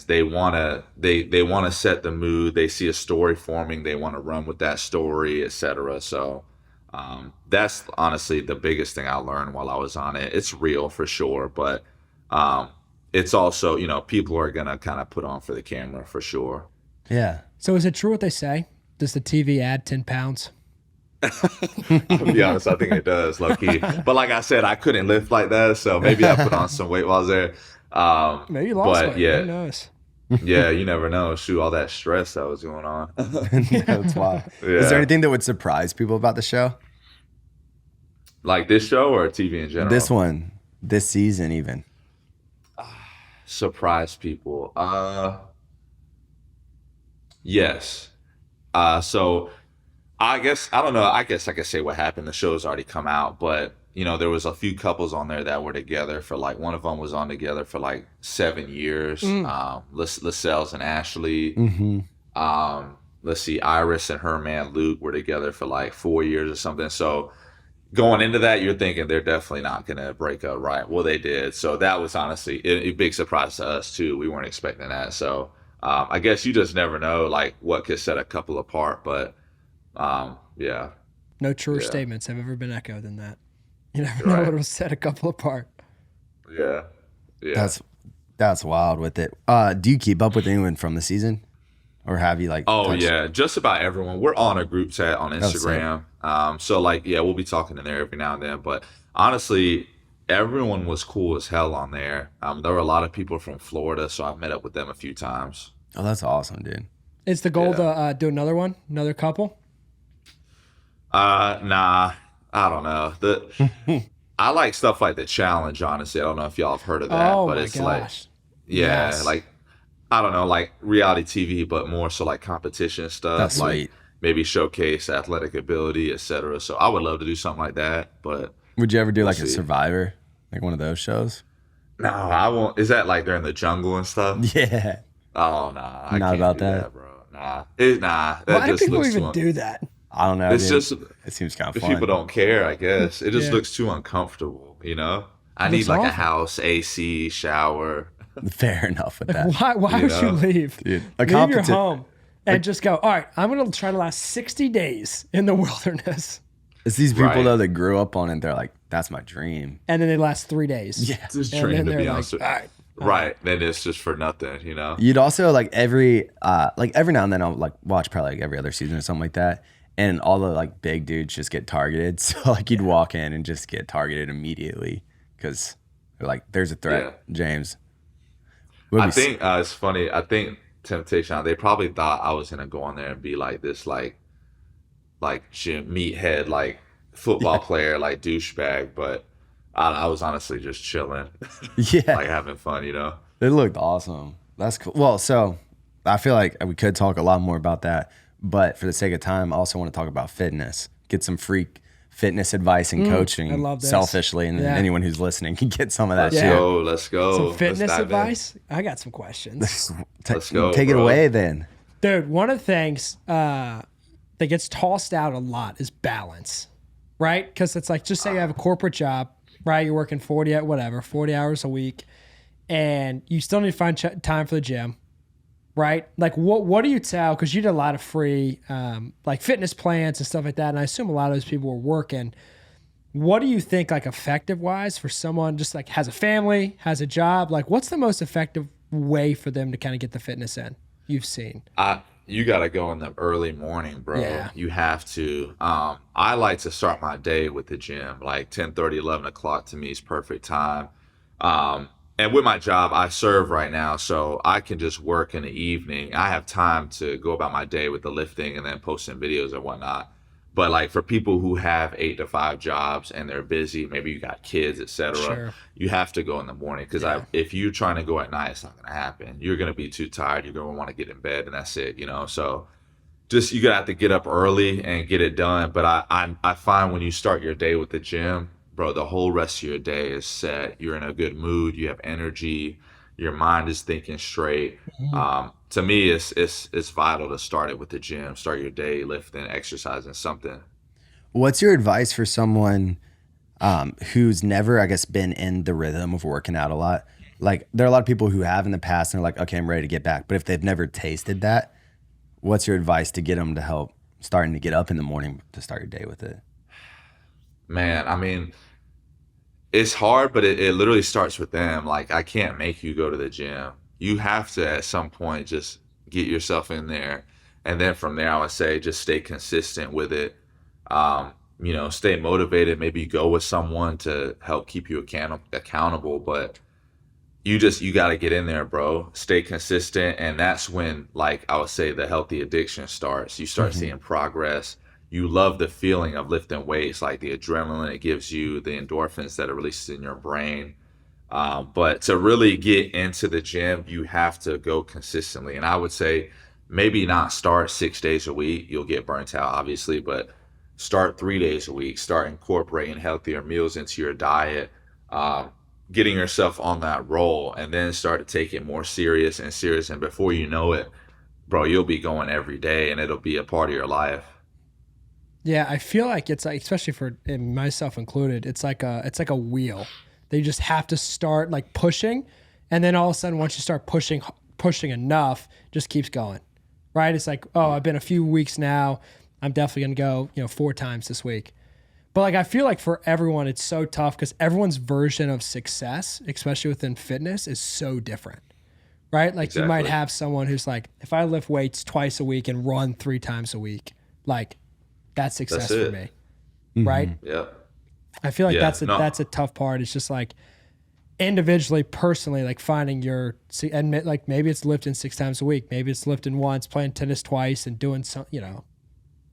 They want to set the mood. They see a story forming. They want to run with that story, etc. So that's honestly the biggest thing I learned while I was on it. It's real for sure, but it's also, people are going to kind of put on for the camera for sure. Yeah. So is it true what they say? Does the TV add 10 pounds? To be honest, I think it does, low key. But like I said, I couldn't lift like that, so maybe I put on some weight while I was there. Maybe you lost weight. Yeah, who knows? Yeah, you never know. Shoot, all that stress that was going on. That's wild. Yeah. Is there anything that would surprise people about the show? Like this show or TV in general? This one, this season even. Surprise people. Yes. So I guess I don't know. I guess I could say what happened. The show's already come out, but there was a few couples on there that were together for like, one of them was on together for like 7 years. Lascelles and Ashley. Mm-hmm. Let's see, Iris and her man Luke were together for like 4 years or something. So going into that, you're thinking they're definitely not going to break up, right? Well, they did. So that was honestly a big surprise to us too. We weren't expecting that. So I guess you just never know like what could set a couple apart. But yeah. No truer statements have ever been echoed than that. You never know what will set a couple apart. Yeah. That's wild with it. Do you keep up with anyone from the season? Or have you like yeah, just about everyone. We're on a group chat on Instagram. So like, we'll be talking in there every now and then. But honestly, everyone was cool as hell on there. There were a lot of people from Florida, so I've met up with them a few times. Oh, that's awesome, dude. Is the goal to do another couple? Nah, I don't know. I like stuff like the challenge, honestly. I don't know if y'all have heard of that, but it's like, like, I don't know, like reality TV, but more so like competition stuff. That's like sweet. Maybe showcase athletic ability, etc. So I would love to do something like that. But would you ever do like a Survivor, like one of those shows? No, I won't. Is that like they're in the jungle and stuff? Yeah. Oh nah, I not can't about do that, bro. Nah, that Why just do people looks even do that? I don't know. It's just it seems kind of if fun. people don't care, I guess it just looks too uncomfortable. I need like a house, AC, shower. Fair enough with that. Why would you leave? Dude, leave your home and just go, all right, I'm going to try to last 60 days in the wilderness. It's these people though that grew up on it. They're like, that's my dream. And then they last 3 days. Yeah, just dream to be honest. Like, right. Then it's just for nothing, You'd also like every now and then I'll like watch probably like every other season or something like that. And all the like big dudes just get targeted. So like you'd walk in and just get targeted immediately because they're like, there's a threat, James. I think it's funny. I think Temptation, they probably thought I was gonna go on there and be like this, like gym meathead, like football player, like douchebag. But I was honestly just chilling, like having fun. It looked awesome. That's cool. Well, so I feel like we could talk a lot more about that, but for the sake of time, I also want to talk about fitness. Get some freak fitness advice and coaching. I love this. Selfishly, and then anyone who's listening can get some of that Let's go. Some fitness advice? I got some questions. Let's go. Take it away then. Dude, one of the things that gets tossed out a lot is balance, right? Because it's like, just say you have a corporate job, right? You're working 40 hours a week, and you still need to find time for the gym, right? Like, what do you tell? Because you did a lot of free like fitness plans and stuff like that, and I assume a lot of those people were working. What do you think, like, effective wise for someone just like has a family, has a job? Like, what's the most effective way for them to kind of get the fitness in you've seen? You got to go in the early morning, bro. Yeah. You have to. I like to start my day with the gym, like 10:30, 11 o'clock to me is perfect time. And with my job, I serve right now, so I can just work in the evening. I have time to go about my day with the lifting and then posting videos and whatnot. But like for people who have 8 to 5 jobs and they're busy, maybe you got kids, etc., you have to go in the morning because if you're trying to go at night, it's not going to happen. You're going to be too tired. You're going to want to get in bed, and that's it, So just you gotta have to get up early and get it done. But I find when you start your day with the gym, bro, the whole rest of your day is set. You're in a good mood. You have energy. your mind is thinking straight. To me, it's vital to start it with the gym. Start your day lifting, exercising, something. What's your advice for someone who's never, I guess, been in the rhythm of working out a lot? Like, there are a lot of people who have in the past and are like, okay, I'm ready to get back. But if they've never tasted that, what's your advice to get them to help starting to get up in the morning to start your day with it? Man, I mean, it's hard, but it literally starts with them. Like, I can't make you go to the gym. You have to, at some point, just get yourself in there. And then from there, I would say just stay consistent with it. Stay motivated, maybe go with someone to help keep you accountable. But you got to get in there, bro. Stay consistent. And that's when, like, I would say the healthy addiction starts. You start seeing progress. You love the feeling of lifting weights, like the adrenaline it gives you, the endorphins that it releases in your brain. But to really get into the gym, you have to go consistently. And I would say maybe not start 6 days a week. You'll get burnt out, obviously, but start 3 days a week. Start incorporating healthier meals into your diet, getting yourself on that roll, and then start to take it more serious and serious. And before you know it, bro, you'll be going every day and it'll be a part of your life. Yeah, I feel like it's like, especially for and myself included, it's like a wheel. They just have to start like pushing, and then all of a sudden, once you start pushing enough, it just keeps going, right? It's like, oh, I've been a few weeks now. I'm definitely gonna go, 4 times this week. But like, I feel like for everyone, it's so tough because everyone's version of success, especially within fitness, is so different, right? Like You might have someone who's like, if I lift weights twice a week and run 3 times a week, like that's success for me, right? Yeah. I feel like that's a tough part. It's just like individually, personally, like finding and like maybe it's lifting 6 times a week, maybe it's lifting once, playing tennis twice, and doing some,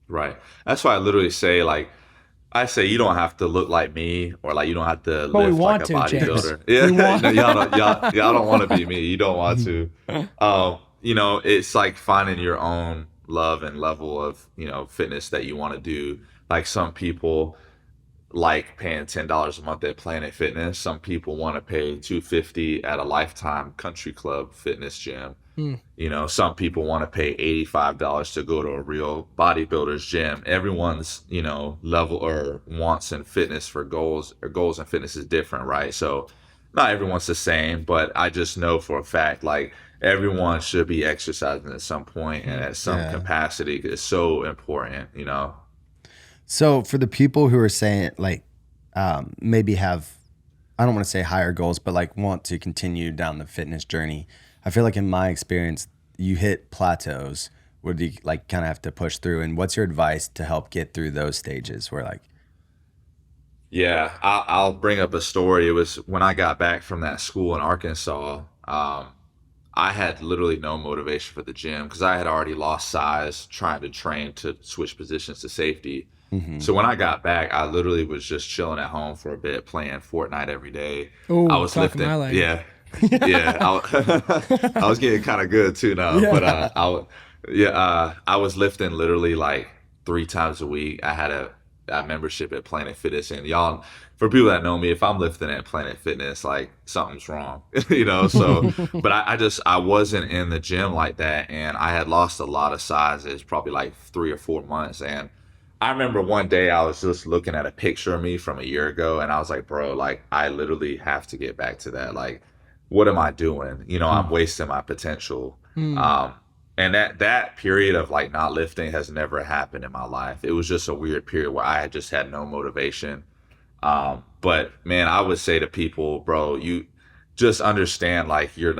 Right. That's why I literally say, like, I say you don't have to look like me, or like you don't have to But lift like a bodybuilder. Yeah, y'all don't want to be me. You don't want to. It's like finding your own love and level of fitness that you want to do. Like, some people like paying $10 a month at Planet Fitness. Some people want to pay $250 at a Lifetime Country Club fitness gym. Some people want to pay $85 to go to a real bodybuilder's gym. Everyone's level or wants in fitness for goals in fitness is different, right? So not everyone's the same, but I just know for a fact, like, everyone should be exercising at some point and at some capacity. It's so important. So for the people who are saying like maybe have, I don't want to say higher goals, but like want to continue down the fitness journey, I feel like in my experience, you hit plateaus where you like kind of have to push through. And what's your advice to help get through those stages where like? Yeah, I'll bring up a story. It was when I got back from that school in Arkansas. I had literally no motivation for the gym because I had already lost size trying to train to switch positions to safety. So when I got back, I literally was just chilling at home for a bit, playing Fortnite every day. Ooh, I was lifting. Yeah. I was getting kind of good too now. Yeah. But I was lifting literally like 3 times a week. I had a membership at Planet Fitness, and y'all, for people that know me, if I'm lifting at Planet Fitness, like, something's wrong, so, but I wasn't in the gym like that, and I had lost a lot of sizes, probably like 3 or 4 months. And I remember one day I was just looking at a picture of me from a year ago, and I was like, bro, like, I literally have to get back to that. Like, what am I doing? I'm wasting my potential. And that period of like not lifting has never happened in my life. It was just a weird period where I just had no motivation. But man, I would say to people, bro, you just understand, like, you're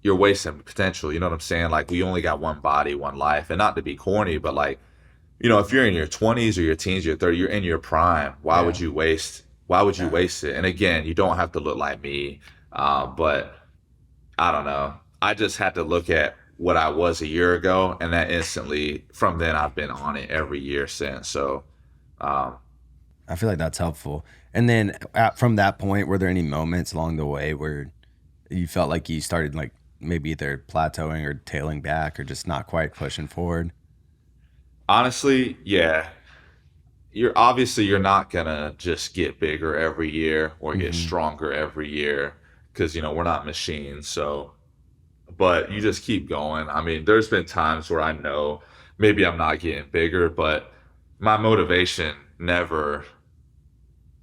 wasting potential. You know what I'm saying? Like, we only got one body, one life. And not to be corny, but like, if you're in your 20s or your teens, your 30s, you're in your prime. Why would you waste it? And again, you don't have to look like me. But I don't know. I just had to look at what I was a year ago, and that instantly, from then, I've been on it every year since. So I feel like that's helpful. And then from that point, were there any moments along the way where you felt like you started like maybe either plateauing or tailing back or just not quite pushing forward? Honestly, yeah. You're not gonna just get bigger every year or get stronger every year. because, we're not machines. So, but you just keep going. I mean, there's been times where I know maybe I'm not getting bigger, but my motivation never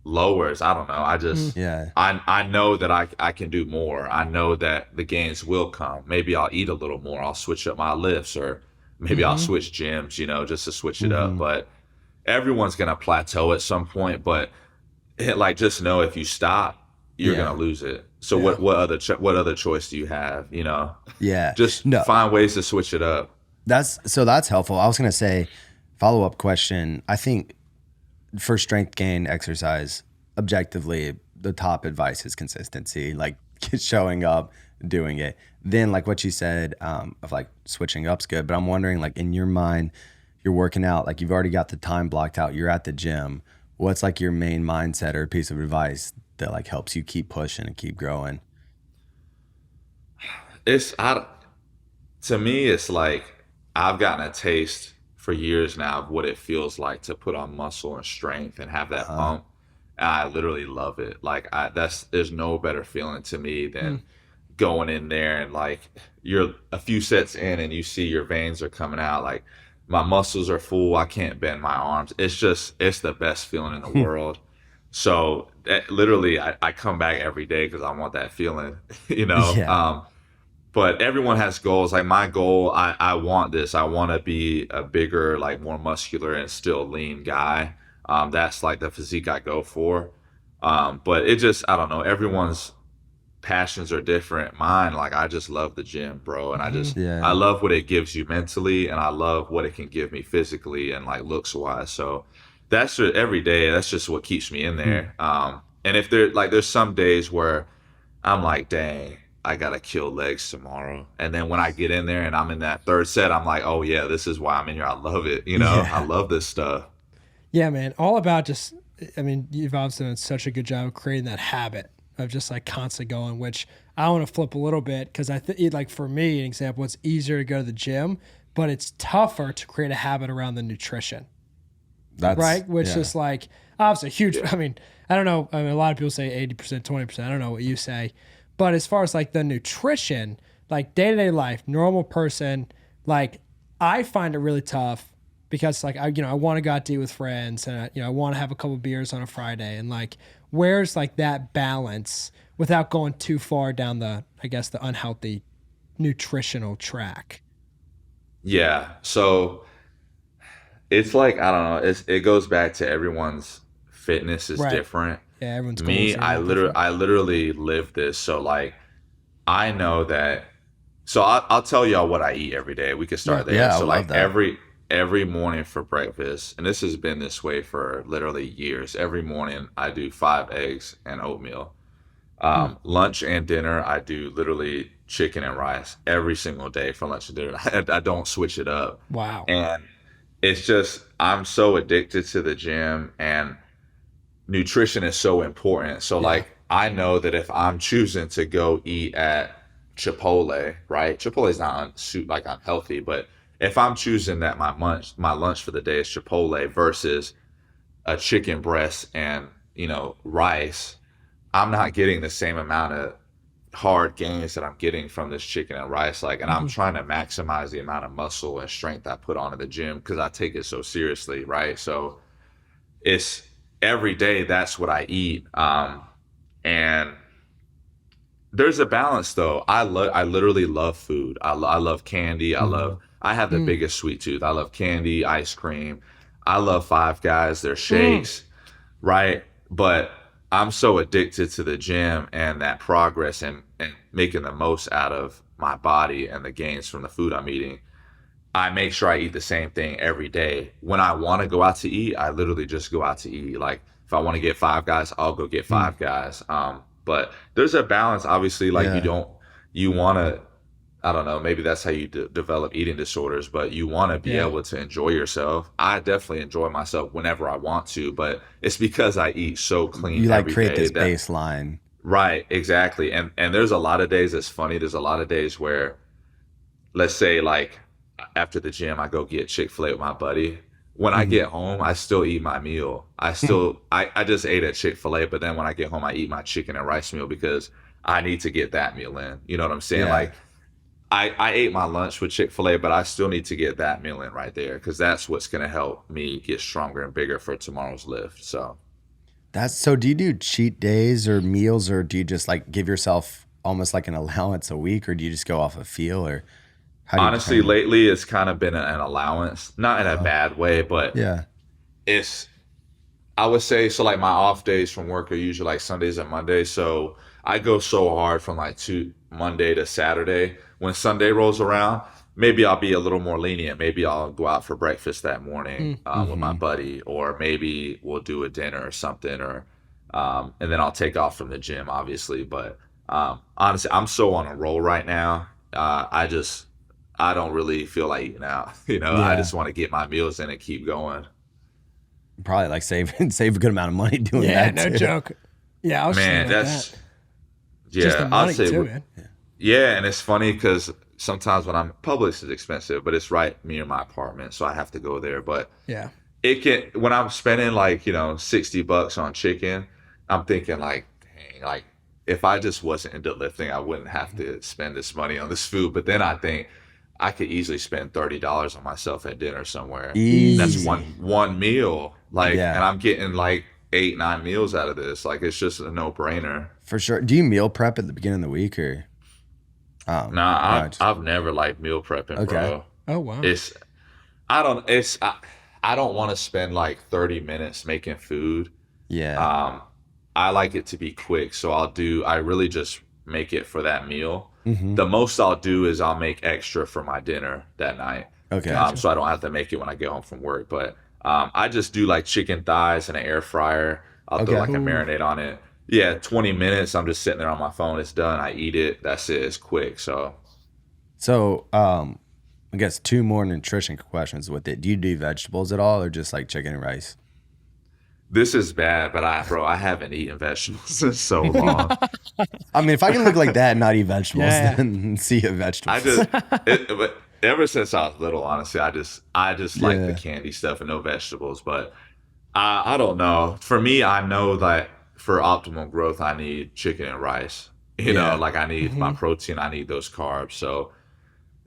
lowers. I don't know. I just, Yeah. I know that I can do more. I know that the gains will come. Maybe I'll eat a little more. I'll switch up my lifts, or maybe I'll switch gyms, just to switch it up. But everyone's going to plateau at some point, but like, just know if you stop, you're going to lose it. So what other choice do you have? Yeah. Just find ways to switch it up. That's helpful. I was going to say, follow-up question. I think for strength gain exercise, objectively, the top advice is consistency, like showing up, doing it. Then like what you said, of like switching up's good, but I'm wondering, like, in your mind, you're working out, like you've already got the time blocked out, you're at the gym. What's like your main mindset or piece of advice that like helps you keep pushing and keep growing? To me, it's like I've gotten a taste for years now of what it feels like to put on muscle and strength and have that pump. And I literally love it. Like there's no better feeling to me than going in there and like you're a few sets in and you see your veins are coming out. Like my muscles are full. I can't bend my arms. It's the best feeling in the world. So literally I come back every day because I want that feeling, Yeah. But everyone has goals. Like my goal, I want this. I want to be a bigger, like more muscular and still lean guy. That's like the physique I go for. But I don't know. Everyone's passions are different. Mine, like I just love the gym, bro. And I love what it gives you mentally, and I love what it can give me physically and like looks wise. So that's every day. That's just what keeps me in there. And if there's some days where I'm like, dang, I gotta kill legs tomorrow. And then when I get in there and I'm in that third set, I'm like, oh yeah, this is why I'm in here. I love it. I love this stuff. Yeah, man. All about you've obviously done such a good job of creating that habit of just like constantly going, which I want to flip a little bit because I think, like for me, an example, it's easier to go to the gym, but it's tougher to create a habit around the nutrition. Right? Which is like obviously huge. I mean, I don't know. I mean, a lot of people say 80%, 20%. I don't know what you say. But as far as like the nutrition, like day-to-day life, normal person, like I find it really tough because like I want to go out to eat with friends and I want to have a couple beers on a Friday, and like where's like that balance without going too far down the unhealthy nutritional track? Yeah. So it's like, I don't know, it goes back to everyone's fitness is different. Yeah, everyone's me. I literally live this. So like, I know that. So I'll tell y'all what I eat every day. We can start there. Yeah, so I like love that. every morning for breakfast, and this has been this way for literally years. Every morning I do 5 eggs and oatmeal. Lunch and dinner I do literally chicken and rice every single day for lunch and dinner. I don't switch it up. Wow. And it's just I'm so addicted to the gym, and nutrition is so important. So like I know that if I'm choosing to go eat at Chipotle, right? Chipotle is not like unhealthy, but if I'm choosing that my lunch for the day is Chipotle versus a chicken breast and rice, I'm not getting the same amount of hard gains that I'm getting from this chicken and rice. Like, and I'm trying to maximize the amount of muscle and strength I put on in the gym because I take it so seriously, right? So it's every day that's what I eat. And there's a balance though. I literally love food. I love candy. I have the biggest sweet tooth. I love candy, ice cream. I love Five Guys, their shakes, right? But I'm so addicted to the gym and that progress and making the most out of my body and the gains from the food I'm eating. I make sure I eat the same thing every day. When I want to go out to eat, I literally just go out to eat. Like if I want to get Five Guys, I'll go get Five Guys. But there's a balance, obviously. Like you want to, I don't know, maybe that's how you develop eating disorders, but you want to be able to enjoy yourself. I definitely enjoy myself whenever I want to, but it's because I eat so clean. You like every create day this baseline. Right, exactly. And there's a lot of days that's funny. There's a lot of days where, let's say like after the gym, I go get Chick-fil-A with my buddy. When I get home, I still eat my meal. I just ate at Chick-fil-A, but then when I get home, I eat my chicken and rice meal because I need to get that meal in. You know what I'm saying? Yeah. Like I ate my lunch with Chick-fil-A, but I still need to get that meal in right there because that's what's going to help me get stronger and bigger for tomorrow's lift. So So do you do cheat days or meals, or do you just like give yourself almost like an allowance a week, or do you just go off a feel, or how do you honestly, determine it? lately it's kind of been an allowance, not in a bad way, but Yeah. it's, I would say, so like my off days from work are usually like Sundays and Mondays. So I go so hard from like Monday to Saturday. When Sunday rolls around, maybe I'll be a little more lenient. Maybe I'll go out for breakfast that morning with my buddy, or maybe we'll do a dinner or something, or and then I'll take off from the gym, obviously. But honestly, I'm so on a roll right now. I don't really feel like eating out. I Yeah. just want to get my meals in and keep going. Probably like save a good amount of money doing Yeah, that. no too. joke. Yeah, I was Man, thinking about that's that. yeah. Just the money I'd say too, man. yeah, and it's funny because sometimes when I'm Publix is expensive, but it's right near my apartment, so I have to go there. But Yeah. it can, when I'm spending like $60 on chicken, I'm thinking like, dang, like if I just wasn't into lifting, I wouldn't have to spend this money on this food. But then I think I could easily spend $30 on myself at dinner somewhere. That's Easy. one meal, like, Yeah. and I'm getting like 8-9 meals out of this. Like it's just a no brainer. For sure. Do you meal prep at the beginning of the week, or? Nah, just- I've never liked meal prepping, Okay. bro. Oh wow. I don't want to spend like 30 minutes making food. Yeah. I like it to be quick, so I really just make it for that meal. Mhm. The most I'll do is I'll make extra for my dinner that night. Okay. So I don't have to make it when I get home from work. But I just do like chicken thighs in an air fryer. I'll throw Okay. like a marinade on it. Yeah, 20 minutes. I'm just sitting there on my phone. It's done. I eat it. That's it. It's quick. So So, I guess 2 more nutrition questions with it. Do you do vegetables at all, or just like chicken and rice? this is bad, but I haven't eaten vegetables in so long. I mean, if I can look like that and not eat vegetables, Yeah. then see a vegetable. But ever since I was little, honestly, I just like Yeah. the candy stuff and no vegetables. But I don't know. For me, I know that for optimal growth, I need chicken and rice. Yeah. Like I need my protein, I need those carbs. So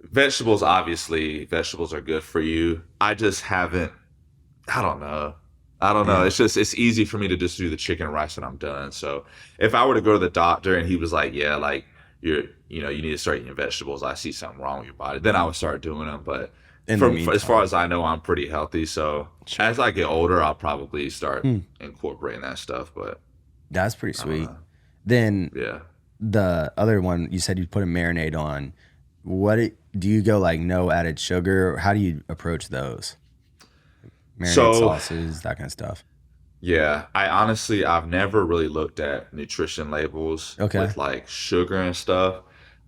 vegetables, obviously, vegetables are good for you. I just haven't. I don't know. Yeah. It's easy for me to just do the chicken and rice and I'm done. So if I were to go to the doctor and he was like, yeah, like you need to start eating vegetables, I see something wrong with your body, then I would start doing them. But In the as meantime. far as I know, I'm pretty healthy. So as I get older, I'll probably start incorporating that stuff. But That's pretty sweet. Then yeah. the other one, you said you put a marinade on. Do you go like no added sugar, or how do you approach those? Marinade sauces, that kind of stuff. Yeah, I've never really looked at nutrition labels with like sugar and stuff.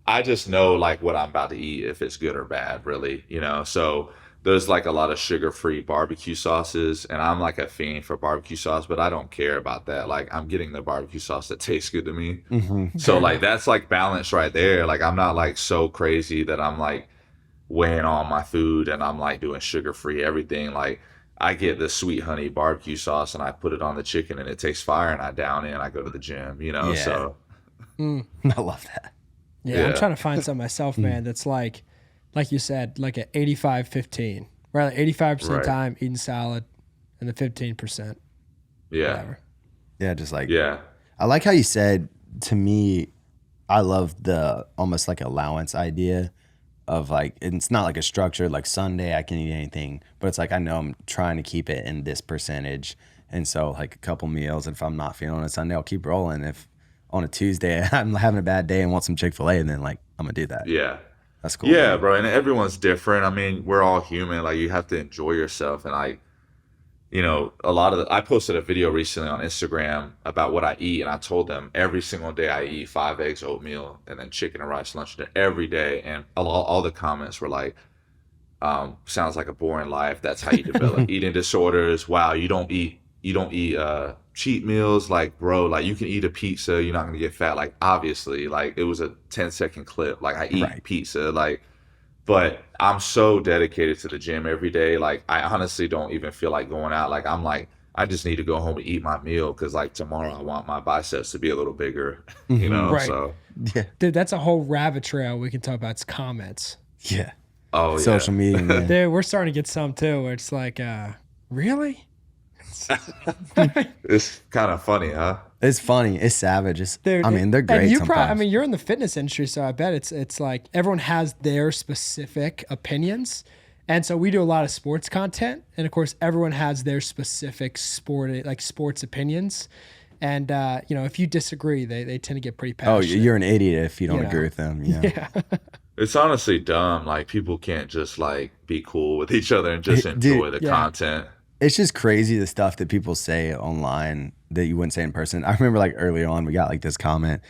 I just know like what I'm about to eat, if it's good or bad, really, So there's like a lot of sugar-free barbecue sauces, and I'm like a fiend for barbecue sauce, but I don't care about that. Like I'm getting the barbecue sauce that tastes good to me. So like that's like balance right there. Like I'm not like so crazy that I'm like weighing on my food and I'm like doing sugar-free everything. Like I get the sweet honey barbecue sauce and I put it on the chicken and it tastes fire, and I down it and I go to the gym, Yeah. So I love that. Yeah, I'm Yeah. trying to find some myself, man, that's like you said, like an 85-15. Right, like 85% Right. time eating salad and the 15%. yeah. Whatever. Yeah, just like Yeah. I like how you said, to me, I love the almost like allowance idea of like, it's not like a structure like Sunday I can eat anything, but it's like I know I'm trying to keep it in this percentage. And so like a couple meals, if I'm not feeling it Sunday, I'll keep rolling. If on a Tuesday I'm having a bad day and want some Chick-fil-A, then like I'm gonna do that. Yeah. That's cool. Yeah, man. bro. And everyone's different. I mean, we're all human. Like you have to enjoy yourself. And I posted a video recently on Instagram about what I eat, and I told them every single day I eat 5 eggs, oatmeal, and then chicken and rice lunch dinner every day. And all the comments were like, sounds like a boring life. That's how you develop eating disorders. Wow, you don't eat cheat meals. Like, bro, like you can eat a pizza, you're not gonna get fat. Like, obviously, like it was a 10-second clip. Like I eat Right. pizza, like, but I'm so dedicated to the gym every day. Like I honestly don't even feel like going out. Like I'm I just need to go home and eat my meal because like tomorrow I want my biceps to be a little bigger, Right. So Yeah. Dude, that's a whole rabbit trail we can talk about. It's comments. Yeah. oh Social media, man. Dude, we're starting to get some too where it's like, really? It's kind of funny, huh? It's funny. It's savage. It's, Dude, I mean, they're and great you sometimes. you're in the fitness industry, so I bet it's like everyone has their specific opinions. And so we do a lot of sports content, and of course everyone has their specific sports opinions. And if you disagree, they tend to get pretty oh, passionate. you're an idiot if you don't Yeah. agree with them. Yeah. It's honestly dumb. Like people can't just like be cool with each other and just Dude, enjoy the yeah. content. It's just crazy the stuff that people say online that you wouldn't say in person. I remember like early on, we got like this comment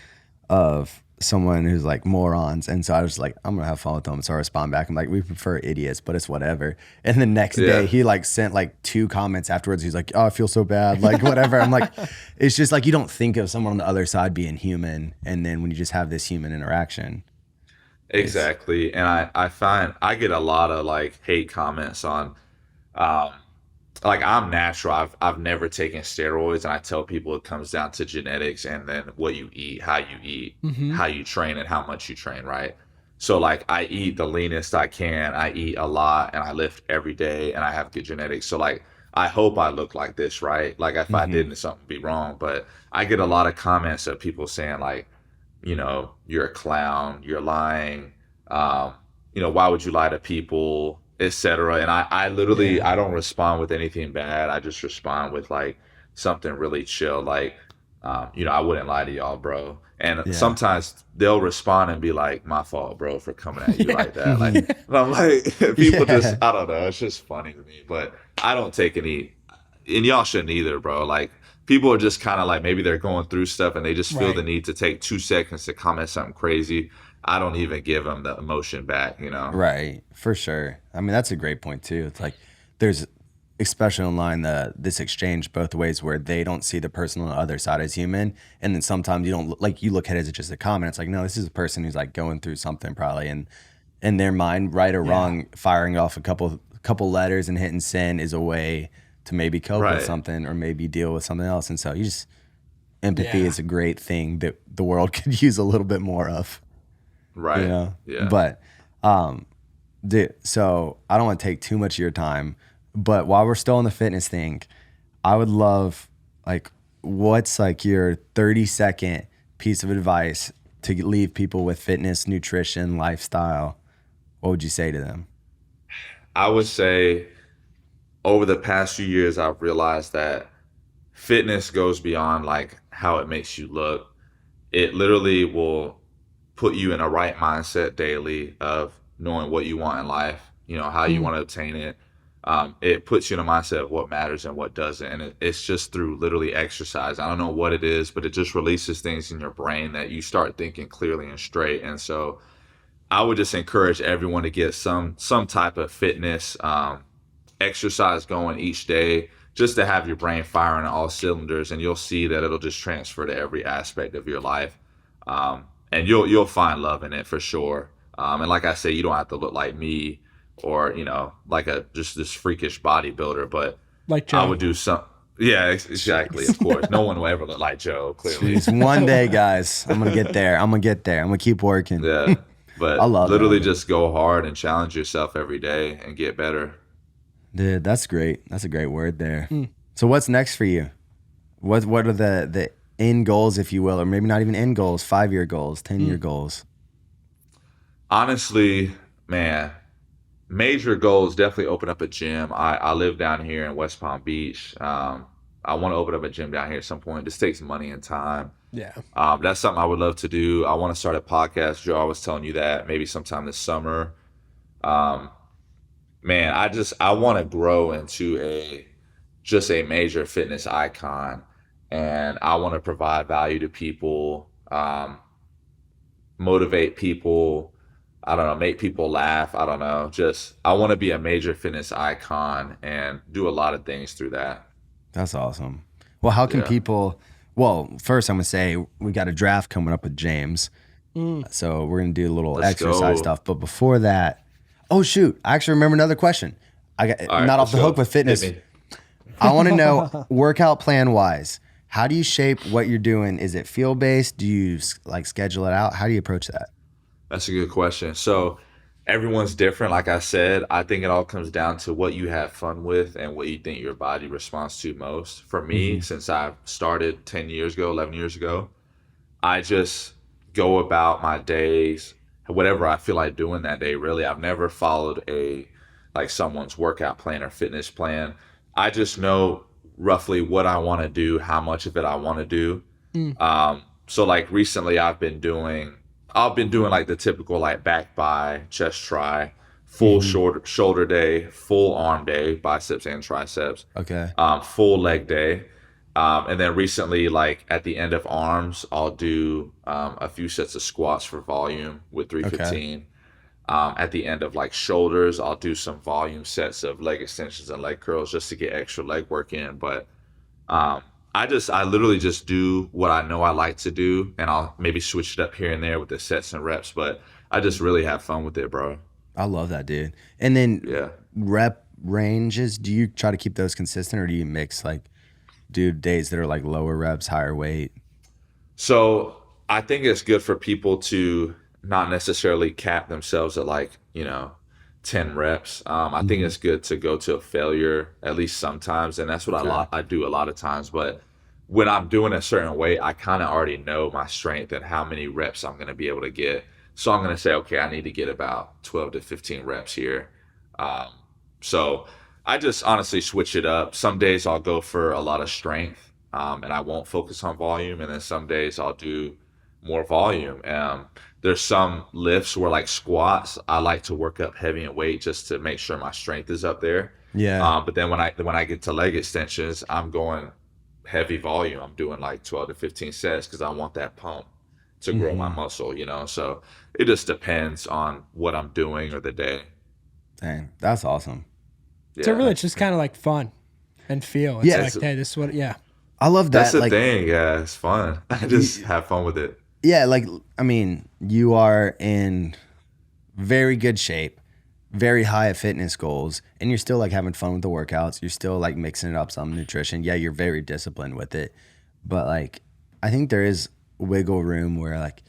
of someone who's like morons. And so I was like, I'm going to have fun with them. So I respond back. I'm like, we prefer idiots, but it's whatever. And the next Yeah. day he like sent like 2 comments afterwards. He's like, oh, I feel so bad. Like whatever. I'm like, it's just like, you don't think of someone on the other side being human. And then when you just have this human interaction. Exactly. And I find I get a lot of like hate comments on like I'm natural. I've never taken steroids, and I tell people it comes down to genetics and then what you eat, how you eat, how you train, and how much you train, right? So like I eat the leanest I can, I eat a lot, and I lift every day, and I have good genetics. So like I hope I look like this, right? Like if I didn't, something would be wrong. But I get a lot of comments of people saying like, you're a clown, you're lying, why would you lie to people, etc. And I literally I don't respond with anything bad. I just respond with like something really chill, like I wouldn't lie to y'all, bro. And sometimes they'll respond and be like, my fault, bro, for coming at you like that. Like, and I'm like, people just, I don't know, it's just funny to me. But I don't take any, and y'all shouldn't either, bro. Like, people are just kind of like, maybe they're going through stuff and they just feel the need to take 2 seconds to comment something crazy. I don't even give them the emotion back, Right, for sure. I mean, that's a great point too. It's like there's, especially online, this exchange both ways where they don't see the person on the other side as human, and then sometimes you don't like you look at it as just a comment. It's like, no, this is a person who's like going through something probably, and in their mind, right or wrong, firing off a couple letters and hitting send is a way to maybe cope with something or maybe deal with something else. And so empathy is a great thing that the world could use a little bit more of. Right. Yeah. But so I don't want to take too much of your time, but while we're still on the fitness thing, I would love, like, what's like your 30-second piece of advice to leave people with fitness, nutrition, lifestyle? What would you say to them? I would say over the past few years, I've realized that fitness goes beyond like how it makes you look. It literally will put you in a right mindset daily of knowing what you want in life, how you want to obtain it. It puts you in a mindset of what matters and what doesn't. And it's just through literally exercise. I don't know what it is, but it just releases things in your brain that you start thinking clearly and straight. And so I would just encourage everyone to get some type of fitness, exercise going each day, just to have your brain firing on all cylinders. And you'll see that it'll just transfer to every aspect of your life. And you'll find love in it for sure. And like I say, you don't have to look like me or, like just this freakish bodybuilder, but like Joe. I would do some. Yeah, exactly. Of course. No one will ever look like Joe, clearly. Jeez, one day, guys, I'm going to get there. I'm going to keep working. Yeah. But I love literally that. just go hard and challenge yourself every day and get better. Dude, that's great. That's a great word there. So what's next for you? What are the end goals, if you will, or maybe not even end goals, 5-year goals, 10-year goals? Honestly, man, major goals definitely open up a gym. I live down here in West Palm Beach. I want to open up a gym down here at some point. This takes money and time. Yeah. That's something I would love to do. I want to start a podcast. Joe, I was telling you that maybe sometime this summer. Man, I want to grow into a major fitness icon, and I want to provide value to people, motivate people. I don't know, make people laugh. I don't know. I want to be a major fitness icon and do a lot of things through that. That's awesome. Well, how can people, first I'm going to say we got a draft coming up with James. So we're going to do a little exercise stuff. But before that, oh shoot, I actually remember another question. I got not off the hook with fitness. I want to know workout plan wise. How do you shape what you're doing? Is it field based? Do you like schedule it out? How do you approach that? That's a good question. So everyone's different. Like I said, I think it all comes down to what you have fun with and what you think your body responds to most. For me, since I started 10 years ago, 11 years ago, I just go about my days, whatever I feel like doing that day, really. I've never followed like someone's workout plan or fitness plan. I just know roughly what I want to do, how much of it I want to do. So like recently I've been doing like the typical like back by, chest try, full shoulder day, full arm day, biceps and triceps. Okay. Full leg day. And then recently, like at the end of arms, I'll do a few sets of squats for volume with 315. Okay. At the end of like shoulders, I'll do some volume sets of leg extensions and leg curls just to get extra leg work in. But I literally just do what I know I like to do, and I'll maybe switch it up here and there with the sets and reps. But I just really have fun with it, bro. I love that, dude. And then Yeah. rep ranges, do you try to keep those consistent, or do you mix like do days that are like lower reps, higher weight? So I think it's good for people to not necessarily cap themselves at like, 10 reps. I think it's good to go to a failure at least sometimes. And that's what I do a lot of times. But when I'm doing a certain weight, I kind of already know my strength and how many reps I'm going to be able to get. So I'm going to say, okay, I need to get about 12 to 15 reps here. So I just honestly switch it up. Some days I'll go for a lot of strength, and I won't focus on volume. And then some days I'll do more volume. There's some lifts where like squats, I like to work up heavy and weight just to make sure my strength is up there. Yeah. But then when I get to leg extensions, I'm going heavy volume. I'm doing like 12 to 15 sets because I want that pump to grow my muscle, So it just depends on what I'm doing or the day. Dang, that's awesome. Yeah. So really, it's just kind of like fun and feel. It's Yeah. like, hey, this is what, I love that. That's the like, thing. Yeah, it's fun. I just have fun with it. Yeah, like, I mean, you are in very good shape, very high at fitness goals, and you're still like having fun with the workouts. You're still like mixing it up some nutrition. Yeah, you're very disciplined with it. But like, I think there is wiggle room where like,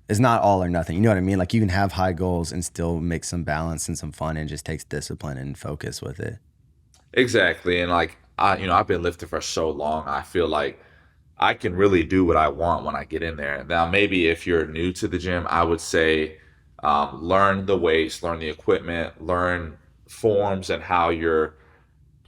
it's not all or nothing. You know what I mean? Like you can have high goals and still make some balance and some fun, and just takes discipline and focus with it. Exactly. And like, I've been lifting for so long. I feel like I can really do what I want when I get in there. Now, maybe if you're new to the gym, I would say learn the weights, learn the equipment, learn forms and how you're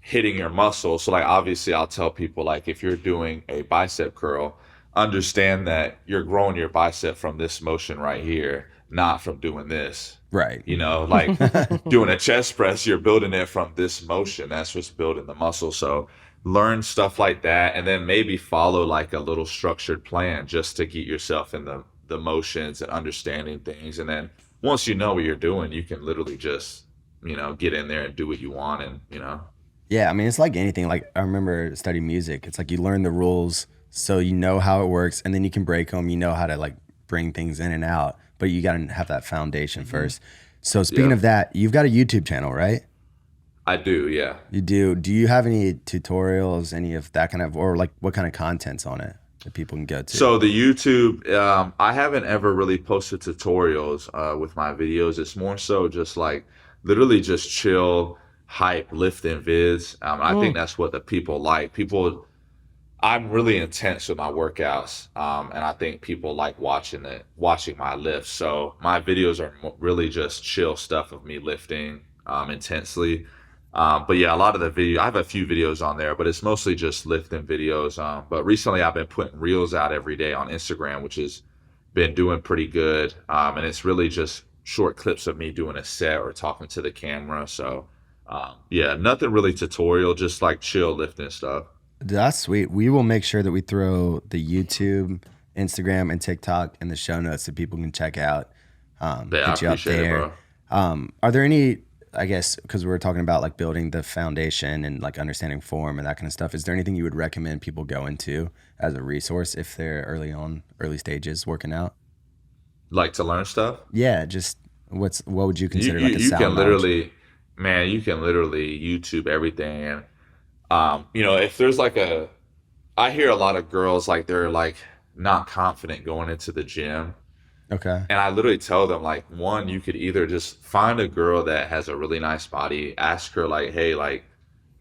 hitting your muscles. So like, obviously I'll tell people like, if you're doing a bicep curl, understand that you're growing your bicep from this motion right here, not from doing this. Right. Like doing a chest press, you're building it from this motion. That's what's building the muscle. So learn stuff like that, and then maybe follow like a little structured plan just to get yourself in the motions and understanding things. And then once you know what you're doing, you can literally just, get in there and do what you want. And, Yeah, I mean, it's like anything. Like I remember studying music. It's like you learn the rules so you know how it works, and then you can break them. You know how to like bring things in and out, but you got to have that foundation first. So speaking of that, you've got a YouTube channel, right? I do, yeah. You do. Do you have any tutorials, any of that kind of, or like what kind of content's on it that people can go to? So the YouTube, I haven't ever really posted tutorials with my videos. It's more so just like literally just chill, hype, lifting vids. I think that's what the people like. I'm really intense with my workouts, and I think people like watching my lifts. So my videos are really just chill stuff of me lifting intensely. But yeah, a lot of the video, I have a few videos on there, but it's mostly just lifting videos. But recently I've been putting reels out every day on Instagram, which has been doing pretty good. And it's really just short clips of me doing a set or talking to the camera. So yeah, nothing really tutorial, just like chill lifting stuff. That's sweet. We will make sure that we throw the YouTube, Instagram, and TikTok in the show notes so people can check out. Yeah, Get I you up appreciate it, there. bro. Are there any, I guess, because we're talking about like building the foundation and like understanding form and that kind of stuff, is there anything you would recommend people go into as a resource if they're early stages working out? Like to learn stuff? Yeah, just what would you consider You like a sound can knowledge? literally, man, you can literally YouTube everything. And if there's like I hear a lot of girls like they're like not confident going into the gym. Okay. And I literally tell them, like, one, you could either just find a girl that has a really nice body, ask her, like, hey, like,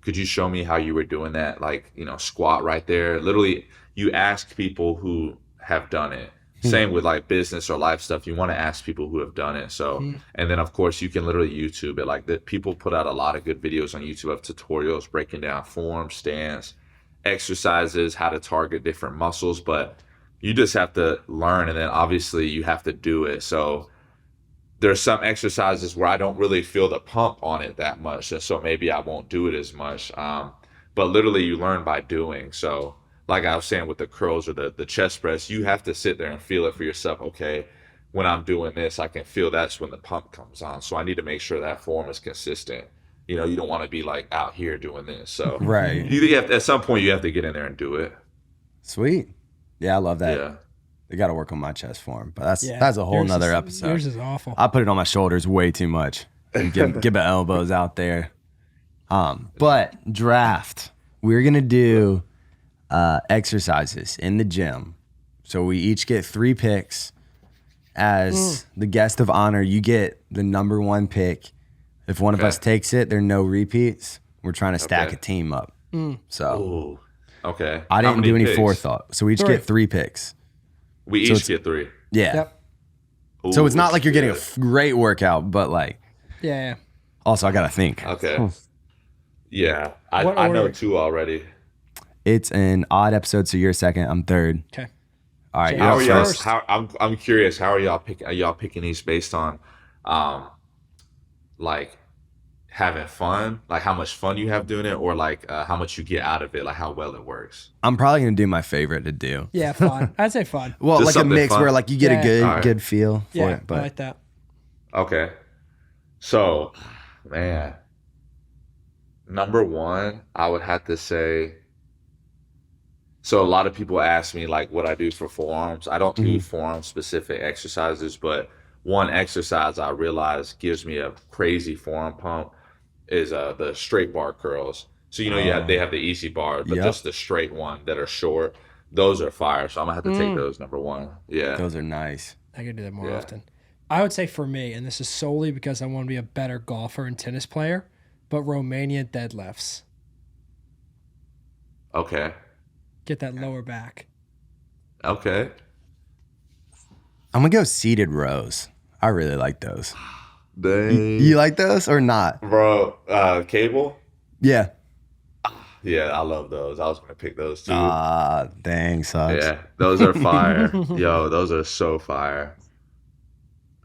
could you show me how you were doing that? Like, squat right there. Literally, you ask people who have done it. Same with like business or life stuff. You want to ask people who have done it. So, and then of course you can literally YouTube it. Like people put out a lot of good videos on YouTube of tutorials breaking down form, stance, exercises, how to target different muscles. But you just have to learn, and then obviously you have to do it. So there's some exercises where I don't really feel the pump on it that much, and so maybe I won't do it as much. But literally you learn by doing. So like I was saying with the curls or the chest press, you have to sit there and feel it for yourself. Okay, when I'm doing this, I can feel that's when the pump comes on. So I need to make sure that form is consistent. You don't want to be like out here doing this. So Right. you have to, at some point you have to get in there and do it. Sweet. Yeah, I love that. Yeah. I got to work on my chest form, but that's a whole nother episode. Yours is awful. I put it on my shoulders way too much. Get my elbows out there. But draft, we're gonna do exercises in the gym. So we each get 3 picks. As the guest of honor, you get the number 1 pick. If one of us takes it, there are no repeats. We're trying to stack a team up. So Ooh. Okay. I didn't do any picks? forethought. So we each get 3 picks. We So each get 3. Yeah. Yep. So it's not Ooh, like you're getting a good. great workout, but like Yeah. also I gotta think. Okay. Yeah. What I know order? 2 already. It's an odd episode, so you're second. I'm third. Okay. All right, So you're How up are y'all? first. I'm curious. How are y'all picking? Are y'all picking these based on, like having fun, like how much fun you have doing it, or like how much you get out of it, like how well it works? I'm probably gonna do my favorite to do. Yeah, fun. I'd say fun. Well, Just like a something mix fun. where like you get Yeah. a good Alright. good feel for Yeah, it. I But like that. Okay. So, man, number 1, I would have to say. So a lot of people ask me like what I do for forearms. I don't do forearm specific exercises, but one exercise I realize gives me a crazy forearm pump is the straight bar curls. So they have the easy bar, but Yep. just the straight one that are short. Those are fire. So I'm gonna have to take those number 1. Yeah. those are nice. I could do that more Yeah. often. I would say for me, and this is solely because I want to be a better golfer and tennis player, but Romanian deadlifts. Okay. Get that lower back. Okay. I'm gonna go seated rows. I really like those. Dang. You like those or not? Bro, cable? Yeah. Yeah, I love those. I was gonna pick those too. Dang, sucks. Yeah, those are fire. Yo, those are so fire.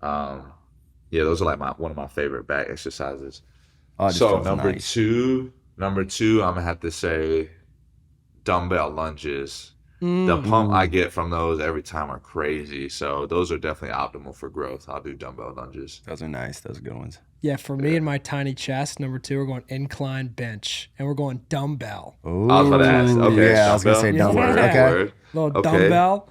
Yeah, those are like one of my favorite back exercises. Oh, it just So feels number nice. two, I'm gonna have to say dumbbell lunges. The pump I get from those every time are crazy. So those are definitely optimal for growth. I'll do dumbbell lunges. Those are nice. Those are good ones. Yeah, for me and my tiny chest, number 2, we're going incline bench, and we're going dumbbell. Ooh, I was about to ask. Okay, yeah, I was gonna say dumbbell. dumbbell. Yeah. Okay. Word. Little Okay. dumbbell.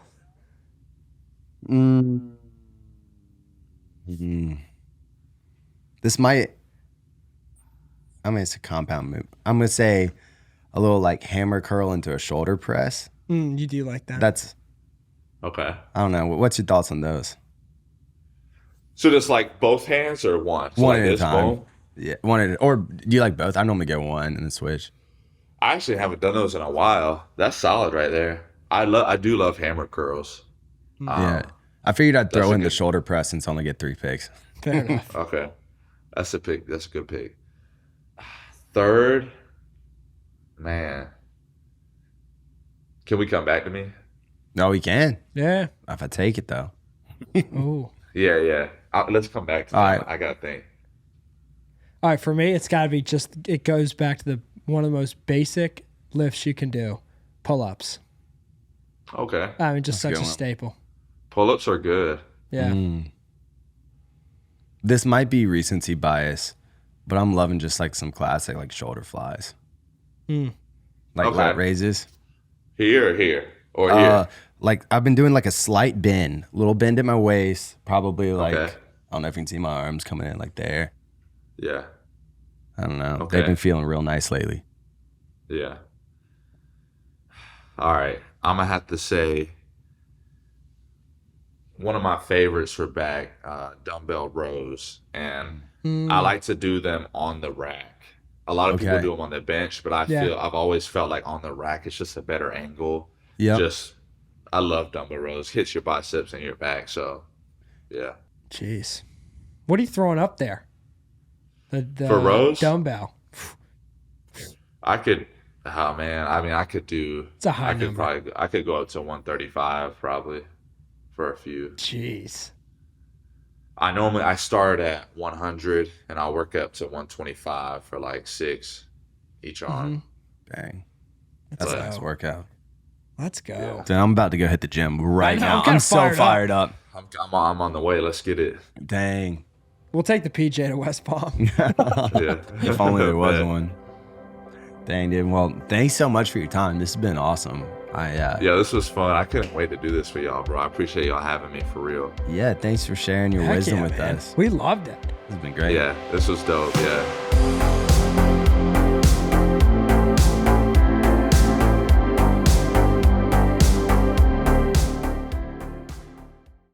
This might. I mean, it's a compound move. I'm gonna say a little like hammer curl into a shoulder press. You do like that. That's. Okay. I don't know. What's your thoughts on those? So just like both hands or one? So One like at a this, time. boom? Yeah, one at a, or do you like both? I normally go one and then switch. I actually haven't done those in a while. That's solid right there. I do love hammer curls. Yeah, I figured I'd throw that's a in the good- shoulder press since I only get 3 picks. Fair enough. Okay. That's a pick. That's a good pick. Third, man. Can we come back to me? No, we can Yeah. if I take it though. Oh. Yeah. Let's come back to me. All right. I gotta think. All right, for me, it's got to be just, it goes back to one of the most basic lifts you can do, pull-ups. Okay. I mean, just That's a such a good one. staple. Pull-ups are good. Yeah. This might be recency bias, but I'm loving just like some classic like shoulder flies, like Okay. lat raises. Here or here? Or here? Like I've been doing like a slight bend, little bend at my waist, probably like Okay. I don't know if you can see my arms coming in like there. Yeah. I don't know. Okay. They've been feeling real nice lately. Yeah. All right. I'm going to have to say one of my favorites for back, dumbbell rows. And I like to do them on the rack. A lot of people do them on the bench, but I've always felt like on the rack, it's just a better angle. Yeah. I love dumbbell rows. Hits your biceps and your back. So, yeah. Jeez. What are you throwing up there? The For rows? Dumbbell. I could, oh man, I mean, I could do, It's a high number. I could go up to 135 probably for a few. Jeez. I start at 100 and I'll work up to 125 for like 6 each arm. Dang. That's a nice workout. Let's go. Yeah. Dude, I'm about to go hit the gym right now. I'm I'm so fired up. I'm on the way. Let's get it. Dang. We'll take the PJ to West Palm. Yeah. If only there was Bet. one. Dang, dude. Well, thanks so much for your time. This has been awesome. Yeah, this was fun. I couldn't wait to do this for y'all, bro. I appreciate y'all having me for real. Yeah, thanks for sharing your Heck wisdom yeah, with man. us. We loved it. This has been great. Yeah, this was dope. Yeah.